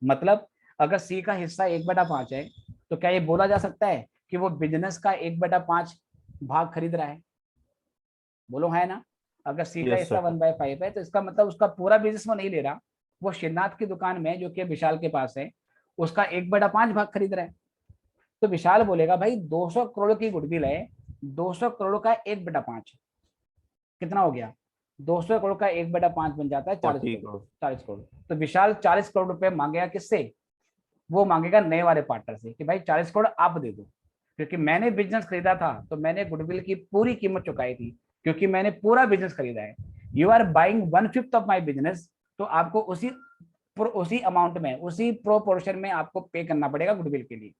मतलब अगर सी का हिस्सा 1/5 है, तो क्या ये बोला जा सकता है कि वो बिजनेस का 1/5 भाग खरीद रहा है? बोलो है ना। अगर सी का यस हिस्सा सर। 1/5 है, तो इसका मतलब उसका पूरा बिजनेस वो नहीं ले रहा, वो श्रीनाथ की दुकान में जो कि विशाल के पास है, उसका 1/5 भाग खरीद रहा है। तो विशाल बोलेगा भाई 200 करोड़ की गुडविल है, 200 करोड़ का 1/5 कितना हो गया, 200 करोड़ का 1/5 बन जाता है 40 40 करोड़। करोड़। 40 करोड़। तो विशाल 40 करोड़ रुपए मांगेगा किससे, वो मांगेगा नए वाले पार्टनर से कि भाई 40 करोड़ आप दे दो, क्योंकि मैंने बिजनेस खरीदा था तो मैंने गुडविल की पूरी कीमत चुकाई थी, क्योंकि मैंने पूरा बिजनेस खरीदा है। You are buying 1/5 of my business, तो आपको उसी अमाउंट में, उसी प्रोपोर्शन में आपको पे करना पड़ेगा गुडविल के लिए।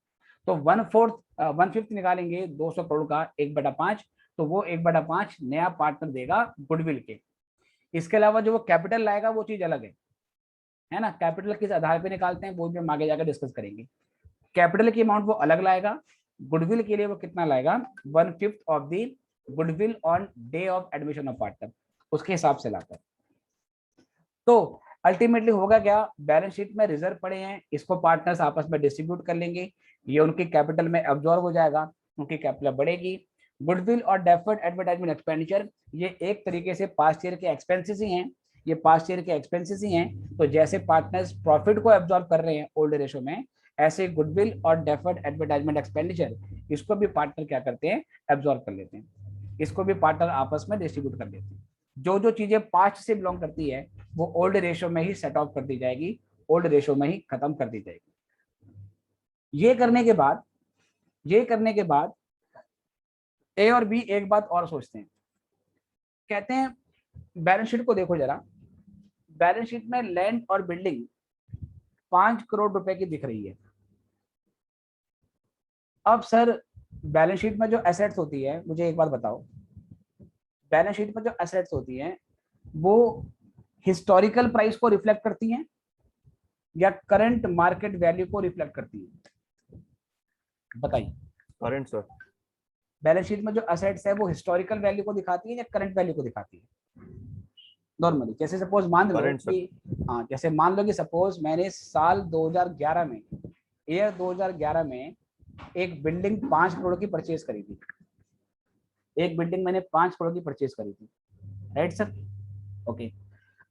तो 1/5 निकालेंगे 200 करोड़ का 1/5, तो वो 1/5 नया पार्टनर देगा गुडविल के। इसके अलावा जो वो कैपिटल लाएगा वो चीज अलग है ना, कैपिटल किस आधार पे निकालते हैं वो भी हम आगे जाकर डिस्कस करेंगे। कैपिटल की अमाउंट वो अलग लाएगा, गुडविल के लिए वो कितना लाएगा, 1/5 of the goodwill on day of admission of partner, उसके हिसाब से लाता है। तो अल्टीमेटली होगा क्या, बैलेंस शीट में रिजर्व पड़े हैं, इसको पार्टनर्स आपस में डिस्ट्रीब्यूट कर लेंगे, ये उनकी कैपिटल में अब्जॉर्ब हो जाएगा, उनकी कैपिटल बढ़ेगी। गुडविल और डेफर्ड एडवर्टाइजमेंट एक्सपेंडिचर, ये एक तरीके से पास्ट ईयर के एक्सपेंसेस ही हैं, ये पास्ट ईयर के एक्सपेंसेस ही हैं। तो जैसे पार्टनर्स प्रॉफिट को एब्जॉर्ब कर रहे हैं ओल्ड रेशो में, ऐसे गुडविल और डेफर्ड एडवर्टाइजमेंट एक्सपेंडिचर इसको भी पार्टनर क्या करते हैं, एब्जॉर्ब कर लेते हैं, इसको भी पार्टनर आपस में डिस्ट्रीब्यूट कर लेते हैं। जो जो चीजें पास्ट से बिलोंग करती है वो ओल्ड रेशो में ही सेट ऑफ कर दी जाएगी, ओल्ड रेशो में ही खत्म कर दी जाएगी। ये करने के बाद ए और बी एक बात और सोचते हैं, कहते हैं बैलेंस शीट को देखो जरा, बैलेंस शीट में लैंड और बिल्डिंग 5 करोड़ रुपए की दिख रही है। अब सर बैलेंस शीट में जो एसेट्स होती है, मुझे एक बात बताओ, बैलेंस शीट में जो एसेट्स होती हैं वो हिस्टोरिकल प्राइस को रिफ्लेक्ट करती हैं या करंट मार्केट वैल्यू को रिफ्लेक्ट करती है, बताइए। Current sir. बैलेंस शीट में जो एसेट्स है वो हिस्टोरिकल वैल्यू को दिखाती है या करंट वैल्यू को दिखाती है, नॉर्मली। जैसे सपोज मान लो करंट सर। कि हाँ, जैसे मान लो कि सपोज मैंने साल 2011 में, ईयर 2011 में एक बिल्डिंग 5 करोड़ की परचेज करी थी, एक बिल्डिंग मैंने 5 करोड़ की परचेज करी थी, राइट सर, ओके।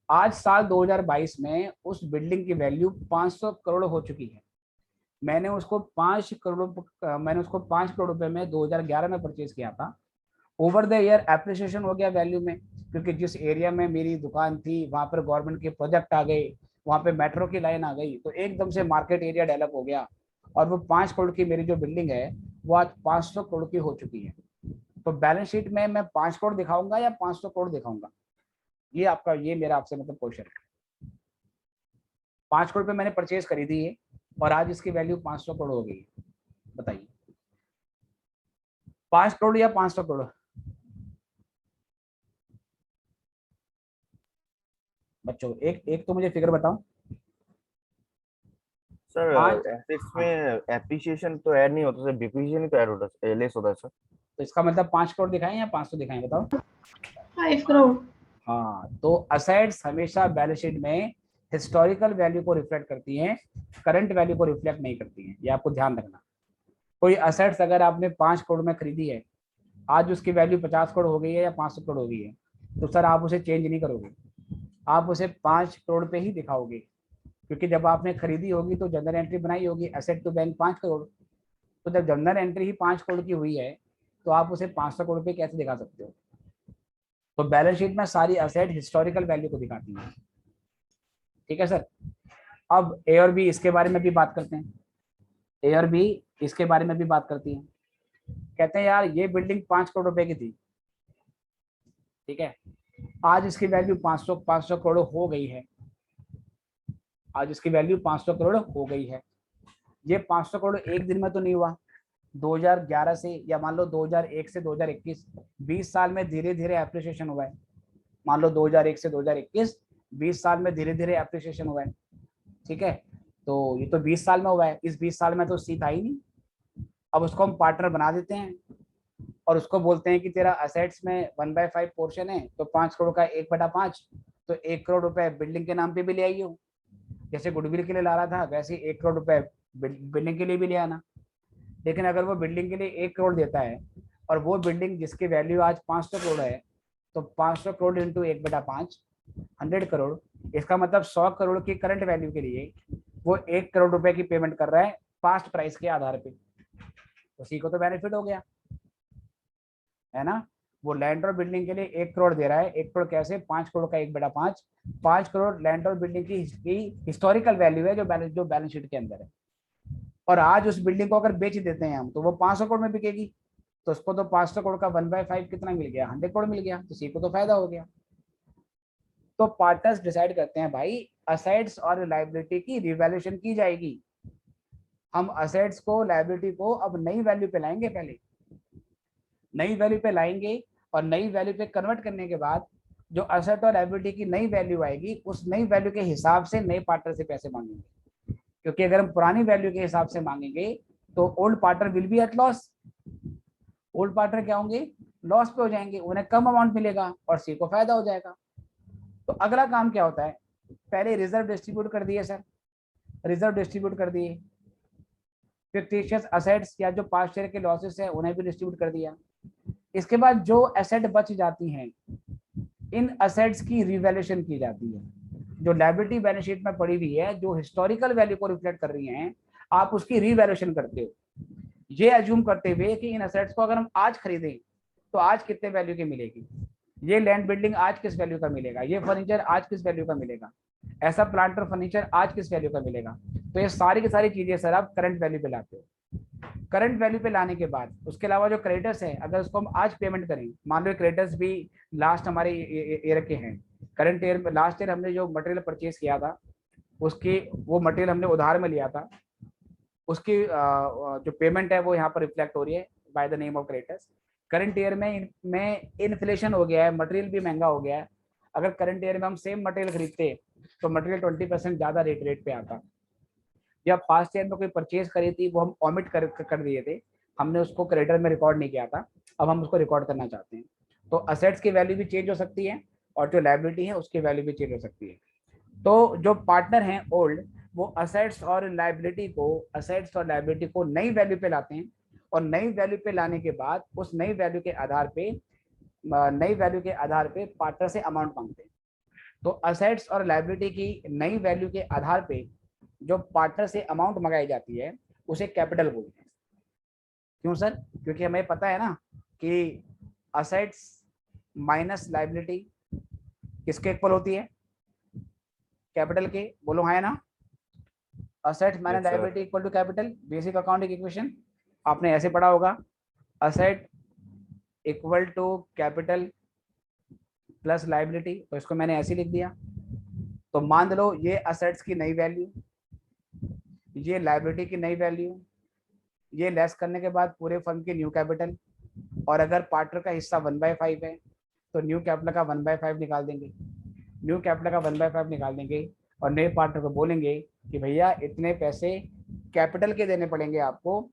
आज साल 2022 में उस बिल्डिंग की वैल्यू 500 करोड़ हो चुकी है। मैंने उसको 5 करोड़ रुपए में 2011 में परचेज किया था। ओवर द ईयर एप्रिसिएशन हो गया वैल्यू में, क्योंकि जिस एरिया में मेरी दुकान थी वहां पर गवर्नमेंट के प्रोजेक्ट आ गए, वहां पे मेट्रो की लाइन आ गई, तो एकदम से मार्केट एरिया डेवलप हो गया और वो 5 करोड़ की मेरी जो बिल्डिंग है वो आज 500 करोड़ की हो चुकी है। तो बैलेंस शीट में मैं 5 करोड़ दिखाऊंगा या 500 करोड़ दिखाऊंगा, ये मेरा आपसे मतलब क्वेश्चन है। 5 करोड़ पे मैंने परचेज करी थी ये, और आज इसकी वैल्यू 500 करोड़ हो गई, बताइए 5 करोड़ या 500 करोड़। बच्चों एक एक तो मुझे फिगर बताओ। सर पाँच, एसेट्स हाँ, में एप्रिसिएशन तो ऐड नहीं होता सर, डिप्रिसिएशन तो ऐड होता है, लेस होता है सर। तो इसका मतलब 5 करोड़ दिखाएं या 500 दिखाएं, बताओ। 5 करोड़। हाँ, तो असेट्स हमेशा बैलेंस शीट में हिस्टोरिकल वैल्यू को रिफ्लेक्ट करती हैं, करंट वैल्यू को रिफ्लेक्ट नहीं करती हैं, ये आपको ध्यान रखना। कोई असेट्स अगर आपने 5 करोड़ में खरीदी है, आज उसकी वैल्यू 50 करोड़ हो गई है या 500 करोड़ हो गई है, तो सर आप उसे चेंज नहीं करोगे, आप उसे 5 करोड़ पे ही दिखाओगे, क्योंकि जब आपने खरीदी होगी तो जनरल एंट्री बनाई होगी एसेट टू बैंक 5 करोड़, तो जब जनरल एंट्री ही 5 करोड़ की हुई है तो आप उसे 500 करोड़ पे कैसे दिखा सकते हो। तो बैलेंस शीट में सारी असेट हिस्टोरिकल वैल्यू को दिखाती है, ठीक है सर। अब ए और बी इसके बारे में भी बात करते हैं, ए और बी इसके बारे में भी बात करती हैं। कहते हैं यार ये बिल्डिंग 5 करोड़ रुपए की थी, ठीक है, आज इसकी वैल्यू 500 करोड़ हो गई है, आज इसकी वैल्यू 500 करोड़ हो गई है। ये 500 करोड़ एक दिन में तो नहीं हुआ, 2011 से या मान लो 2001 से 2021, 20 साल में धीरे धीरे एप्रिसिएशन हुआ है। मान लो 2001 से 2021, 20 साल में धीरे धीरे एप्रिसिएशन हुआ है, ठीक है। तो ये तो 20 साल में हुआ है, इस 20 साल में तो सीधा ही नहीं। अब उसको हम पार्टनर बना देते हैं और उसको बोलते हैं कि तेरा असेट्स में 1/5 पोर्शन है, तो 5 करोड़ का 1/5, तो 1 करोड़ रुपए बिल्डिंग के नाम पे भी ले आइयो, जैसे गुडविल के लिए ला रहा था वैसे 1 करोड़ रुपए बिल्डिंग के लिए भी ले आना। लेकिन अगर वो बिल्डिंग के लिए 1 करोड़ देता है और वो बिल्डिंग जिसकी वैल्यू आज 500 करोड़ है, तो 500 करोड़ इंटू 1/5, 100 करोड़, इसका मतलब 100 करोड़ की करंट वैल्यू के लिए वो 1 करोड़ रुपए की पेमेंट कर रहा है पास्ट प्राइस के आधार पे। तो सी को तो बेनिफिट हो गया, है ना। वो लैंड और बिल्डिंग के लिए 1 करोड़ दे रहा है। 1 करोड़ कैसे? 5 करोड़ का 1/5, 5 करोड़ लैंड और बिल्डिंग की हिस्टोरिकल वैल्यू है जो बैलेंस शीट के अंदर है। और आज उस बिल्डिंग को अगर बेच देते हैं हम तो वो 500 करोड़ में बिकेगी, तो उसको तो 500 करोड़ का 1/5 कितना मिल गया? 100 करोड़ मिल गया, तो सी को तो फायदा हो गया। तो पार्टनर्स डिसाइड करते हैं भाई असेट्स और लायबिलिटी की रिवैल्यूएशन की जाएगी। हम असेट्स को लायबिलिटी को अब नई वैल्यू पे लाएंगे, पहले नई वैल्यू पे लाएंगे और नई वैल्यू पे कन्वर्ट करने के बाद जो असेट और लायबिलिटी की नई वैल्यू आएगी उस नई वैल्यू के हिसाब से नए पार्टनर से पैसे मांगेंगे। क्योंकि अगर हम पुरानी वैल्यू के हिसाब से मांगेंगे तो old partner will be at loss. Old partner क्या होंगे? लॉस पे हो जाएंगे, उन्हें कम अमाउंट मिलेगा और सी को फायदा हो जाएगा। तो अगला काम क्या होता है? पहले रिजर्व डिस्ट्रीब्यूट कर दिए सर, रिजर्व डिस्ट्रीब्यूट कर दिए, फिक्टिशियस असेट्स या जो पास्ट ईयर के लॉसेस है उन्हें भी डिस्ट्रीब्यूट कर दिया। इसके बाद जो एसेट बच जाती हैं इन असेट्स की रिवैल्यूएशन की जाती है। जो लायबिलिटी बैलेंस शीट में पड़ी हुई है जो हिस्टोरिकल वैल्यू को रिफ्लेक्ट कर रही हैं, आप उसकी रिवैल्यूएशन करते हो ये एज्यूम करते हुए कि इन असेट्स को अगर हम आज खरीदें तो आज कितने वैल्यू की मिलेगी, ये लैंड बिल्डिंग आज किस वैल्यू का मिलेगा, ये फर्नीचर आज किस वैल्यू का मिलेगा, ऐसा प्लांट और फर्नीचर आज किस वैल्यू का मिलेगा। तो ये सारी की सारी चीजें सर आप करंट वैल्यू पे लाते हो। करंट वैल्यू पे लाने के बाद उसके अलावा जो क्रेडिटर्स है अगर उसको हम आज पेमेंट करें, मान लो क्रेडिटर्स भी लास्ट हमारे ईयर के हैं, करंट ईयर में लास्ट ईयर हमने जो मटेरियल परचेज किया था उसकी वो मटेरियल हमने उधार में लिया था, उसकी जो पेमेंट है वो यहाँ पर रिफ्लेक्ट हो रही है by the name of creditors. Current year में इन्फ्लेशन हो गया है, मटेरियल भी महंगा हो गया है। अगर करंट ईयर में हम सेम मटेरियल खरीदते तो मटेरियल 20% ज्यादा रेट पे आता। या पास्ट ईयर में कोई परचेज करी थी वो हम ऑमिट कर दिए थे, हमने उसको क्रेडिटर में रिकॉर्ड नहीं किया था, अब हम उसको रिकॉर्ड करना चाहते हैं। तो असेट्स की वैल्यू भी चेंज हो सकती है और जो लायबिलिटी है उसकी वैल्यू भी चेंज हो सकती है। तो जो पार्टनर हैं ओल्ड वो असेट्स और लायबिलिटी को नई वैल्यू पे लाते हैं और नई वैल्यू पे लाने के बाद उस नई वैल्यू के आधार पे पार्टनर से अमाउंट मांगते हैं। तो असेट्स और लायबिलिटी की नई वैल्यू के आधार पे जो पार्टनर से अमाउंट मंगाई जाती है उसे कैपिटल बोलते हैं। क्यों सर? क्योंकि हमें पता है ना कि असेट्स माइनस लायबिलिटी किसके इक्वल होती है? कैपिटल के। बोलो हाँ है ना? Assets minus liability equal to capital. Basic accounting equation आपने ऐसे पढ़ा होगा, asset equal to capital plus liability. तो इसको मैंने ऐसे लिख दिया। तो मान लो ये असेट्स की नई वैल्यू, ये लायबिलिटी की नई वैल्यू, ये लेस करने के बाद पूरे फर्म की न्यू कैपिटल, और अगर पार्टनर का हिस्सा 1/5 है तो न्यू कैपिटल का 1/5 निकाल देंगे, न्यू कैपिटल का 1/5 निकाल देंगे और नए पार्टनर को बोलेंगे कि भैया इतने पैसे कैपिटल के देने पड़ेंगे आपको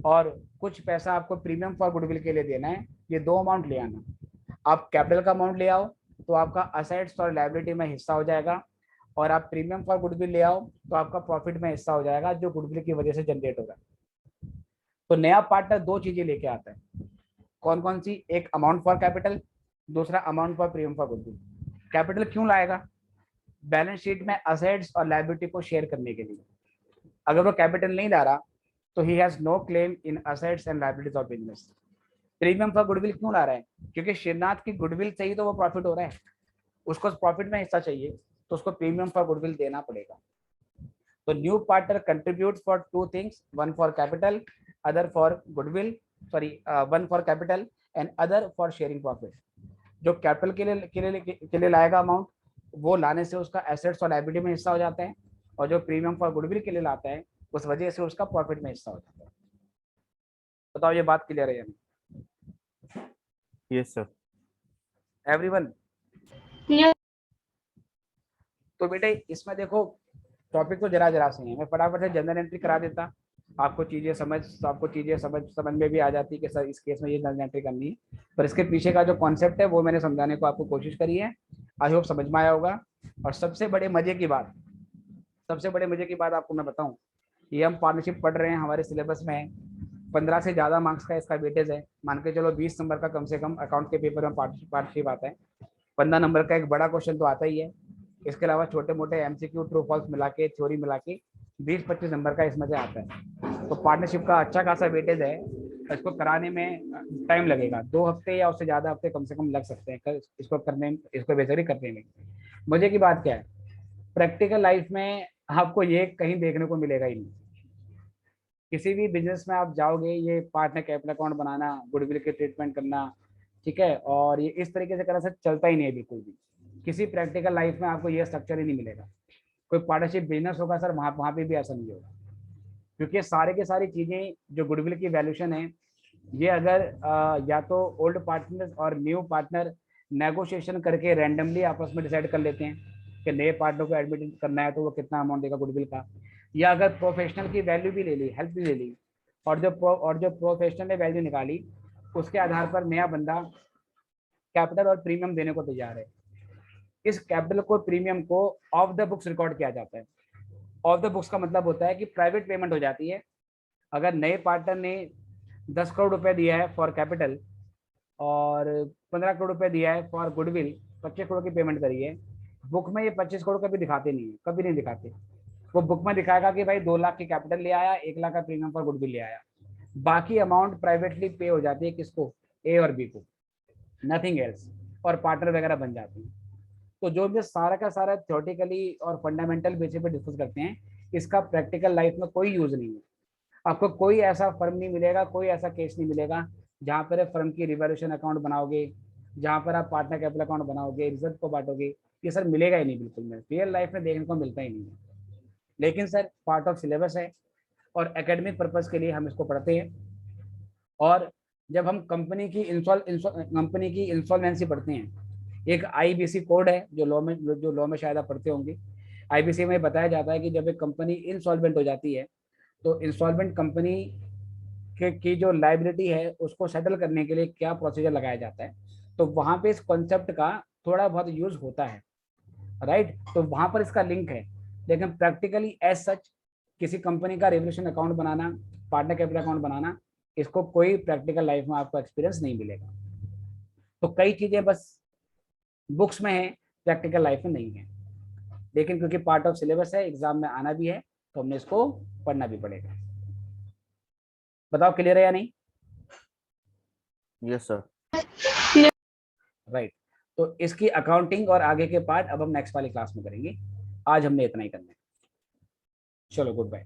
और कुछ पैसा आपको प्रीमियम फॉर गुडविल के लिए देना है, ये दो अमाउंट ले आना। आप कैपिटल का अमाउंट ले आओ तो आपका असेट्स और लायबिलिटी में हिस्सा हो जाएगा, और आप प्रीमियम फॉर गुडविल ले आओ तो आपका प्रॉफिट में हिस्सा हो जाएगा जो गुडविल की वजह से जनरेट होगा। तो नया पार्टनर दो चीजें लेके आता है, कौन कौन सी? एक अमाउंट फॉर कैपिटल, दूसरा amount for premium for goodwill. Capital क्यों लाएगा? बैलेंस शीट में असेट्स और लायबिलिटी को शेयर करने के लिए। अगर वो कैपिटल नहीं ला रहा तो he has no claim in assets and liabilities of business. Premium for goodwill क्यों ला रहा है? क्योंकि श्रीनाथ की गुडविल चाहिए तो वो प्रॉफिट हो रहा है, उसको प्रॉफिट में हिस्सा चाहिए तो उसको प्रीमियम फॉर गुडविल देना पड़ेगा। तो new partner contributes for two things, one for capital, other for goodwill, one for capital and other for sharing profit. जो कैपिटल के लिए लाएगा अमाउंट, वो लाने से उसका एसेट्स और लायबिलिटी में हिस्सा हो जाता है, और जो प्रीमियम फॉर गुडविल के लिए लाता है उस वजह से उसका प्रॉफिट में हिस्सा हो जाता है। बताओ ये बात क्लियर है? Yes sir. एवरीवन? Yes. तो बेटे इसमें देखो टॉपिक तो जरा से है, मैं फटाफट से जनरल एंट्री करा देता, आपको चीजें समझ में भी आ जाती कि सर इस केस में ये जनरल एंट्री करनी है, पर इसके पीछे का जो कॉन्सेप्ट है वो मैंने समझाने को आपको कोशिश करी है। आई होप समझ में आया होगा। और सबसे बड़े मजे की बात आपको मैं बताऊं, ये हम पार्टनरशिप पढ़ रहे हैं, हमारे सिलेबस में है, 15 से ज़्यादा मार्क्स का इसका वेटेज है। मान के चलो 20 नंबर का कम से कम अकाउंट के पेपर में पार्टनरशिप आता है, 15 नंबर का एक बड़ा क्वेश्चन तो आता ही है। इसके अलावा छोटे मोटे MCQ ट्रू फॉल्स मिला के, थ्योरी मिला के 20-25 नंबर का इसमें से आता है। तो पार्टनरशिप का अच्छा खासा वेटेज है। इसको कराने में टाइम लगेगा, 2 हफ्ते या उससे ज़्यादा हफ्ते कम से कम लग सकते हैं इसको करने, इसको बेसिकली करने में। मजे की बात क्या है, प्रैक्टिकल लाइफ में आपको ये कहीं देखने को मिलेगा ही नहीं। किसी भी बिजनेस में आप जाओगे, ये पार्टनर कैपिटल अकाउंट बनाना, गुडविल के ट्रीटमेंट करना, ठीक है, और ये इस तरीके से करना से चलता ही नहीं है बिल्कुल भी। किसी प्रैक्टिकल लाइफ में आपको ये स्ट्रक्चर ही नहीं मिलेगा। कोई पार्टनरशिप बिजनेस होगा सर, वहाँ वहाँ पे भी ऐसा नहीं होगा, क्योंकि सारे के सारी चीज़ें जो गुडविल की वैल्यूशन है, ये अगर या तो ओल्ड पार्टनर और न्यू पार्टनर नेगोशिएशन करके रैंडमली आपस में डिसाइड कर लेते हैं कि नए पार्टनर को एडमिट करना है तो वो कितना अमाउंट देगा गुडविल का, या अगर प्रोफेशनल की वैल्यू भी ले ली, हेल्प भी ले ली, और जो प्रोफेशनल ने वैल्यू निकाली, उसके आधार पर नया बंदा कैपिटल और प्रीमियम देने को तैयार है। इस कैपिटल को, प्रीमियम को ऑफ द बुक्स रिकॉर्ड किया जाता है। ऑफ द बुक्स का मतलब होता है कि प्राइवेट पेमेंट हो जाती है। अगर नए पार्टनर ने 10 करोड़ रुपए दिया है फॉर कैपिटल और 15 करोड़ रुपए दिया है फॉर गुडविल, 25 करोड़ की पेमेंट करी है, बुक में ये 25 करोड़ कभी दिखाते नहीं है, कभी नहीं दिखाते। वो बुक में दिखाएगा कि भाई 2 लाख की कैपिटल ले आया, 1 लाख का प्रीमियम फॉर गुडविल ले आया। बाकी अमाउंट प्राइवेटली पे हो जाती है किसको, ए और बी को, नथिंग एल्स, और पार्टनर वगैरह बन जाते हैं। तो जो भी सारा का सारा थ्योरेटिकली और फंडामेंटल बेसिस पे डिस्कस करते हैं, इसका प्रैक्टिकल लाइफ में कोई यूज नहीं है। आपको कोई ऐसा फर्म नहीं मिलेगा, कोई ऐसा केस नहीं मिलेगा जहाँ पर फर्म की रिवॉल्यूशन अकाउंट बनाओगे, जहाँ पर आप पार्टनर कैपिटल अकाउंट बनाओगे, रिजल्ट को बांटोगे, ये सर मिलेगा ही नहीं बिल्कुल में, रियल लाइफ में देखने को मिलता ही नहीं है। लेकिन सर पार्ट ऑफ सिलेबस है और एकेडमिक पर्पज के लिए हम इसको पढ़ते हैं। और जब हम कंपनी की इंसॉल्वेंसी पढ़ते हैं, एक आईबीसी कोड है जो लॉ में शायद आप पढ़ते होंगे। आईबीसी में बताया जाता है कि जब एक कंपनी इंसॉल्वेंट हो जाती है तो इंसॉल्वेंट कंपनी की जो लाइबिलिटी है उसको सेटल करने के लिए क्या प्रोसीजर लगाया जाता है। तो वहां पे इस कॉन्सेप्ट का थोड़ा बहुत यूज होता है, राइट। तो वहां पर इसका लिंक है, लेकिन प्रैक्टिकली एज सच किसी कंपनी का रेवल्यूशन अकाउंट बनाना, पार्टनर कैपिटल अकाउंट बनाना, इसको कोई प्रैक्टिकल लाइफ में आपको एक्सपीरियंस नहीं मिलेगा। तो कई चीजें बस बुक्स में है, प्रैक्टिकल लाइफ में नहीं है, लेकिन क्योंकि पार्ट ऑफ सिलेबस है, एग्जाम में आना भी है, तो हमने इसको पढ़ना भी पड़ेगा। बताओ क्लियर है या नहीं? Yes sir. राइट। तो इसकी अकाउंटिंग और आगे के पार्ट अब हम नेक्स्ट वाली क्लास में करेंगे। आज हमने इतना ही करना है। चलो गुड बाय।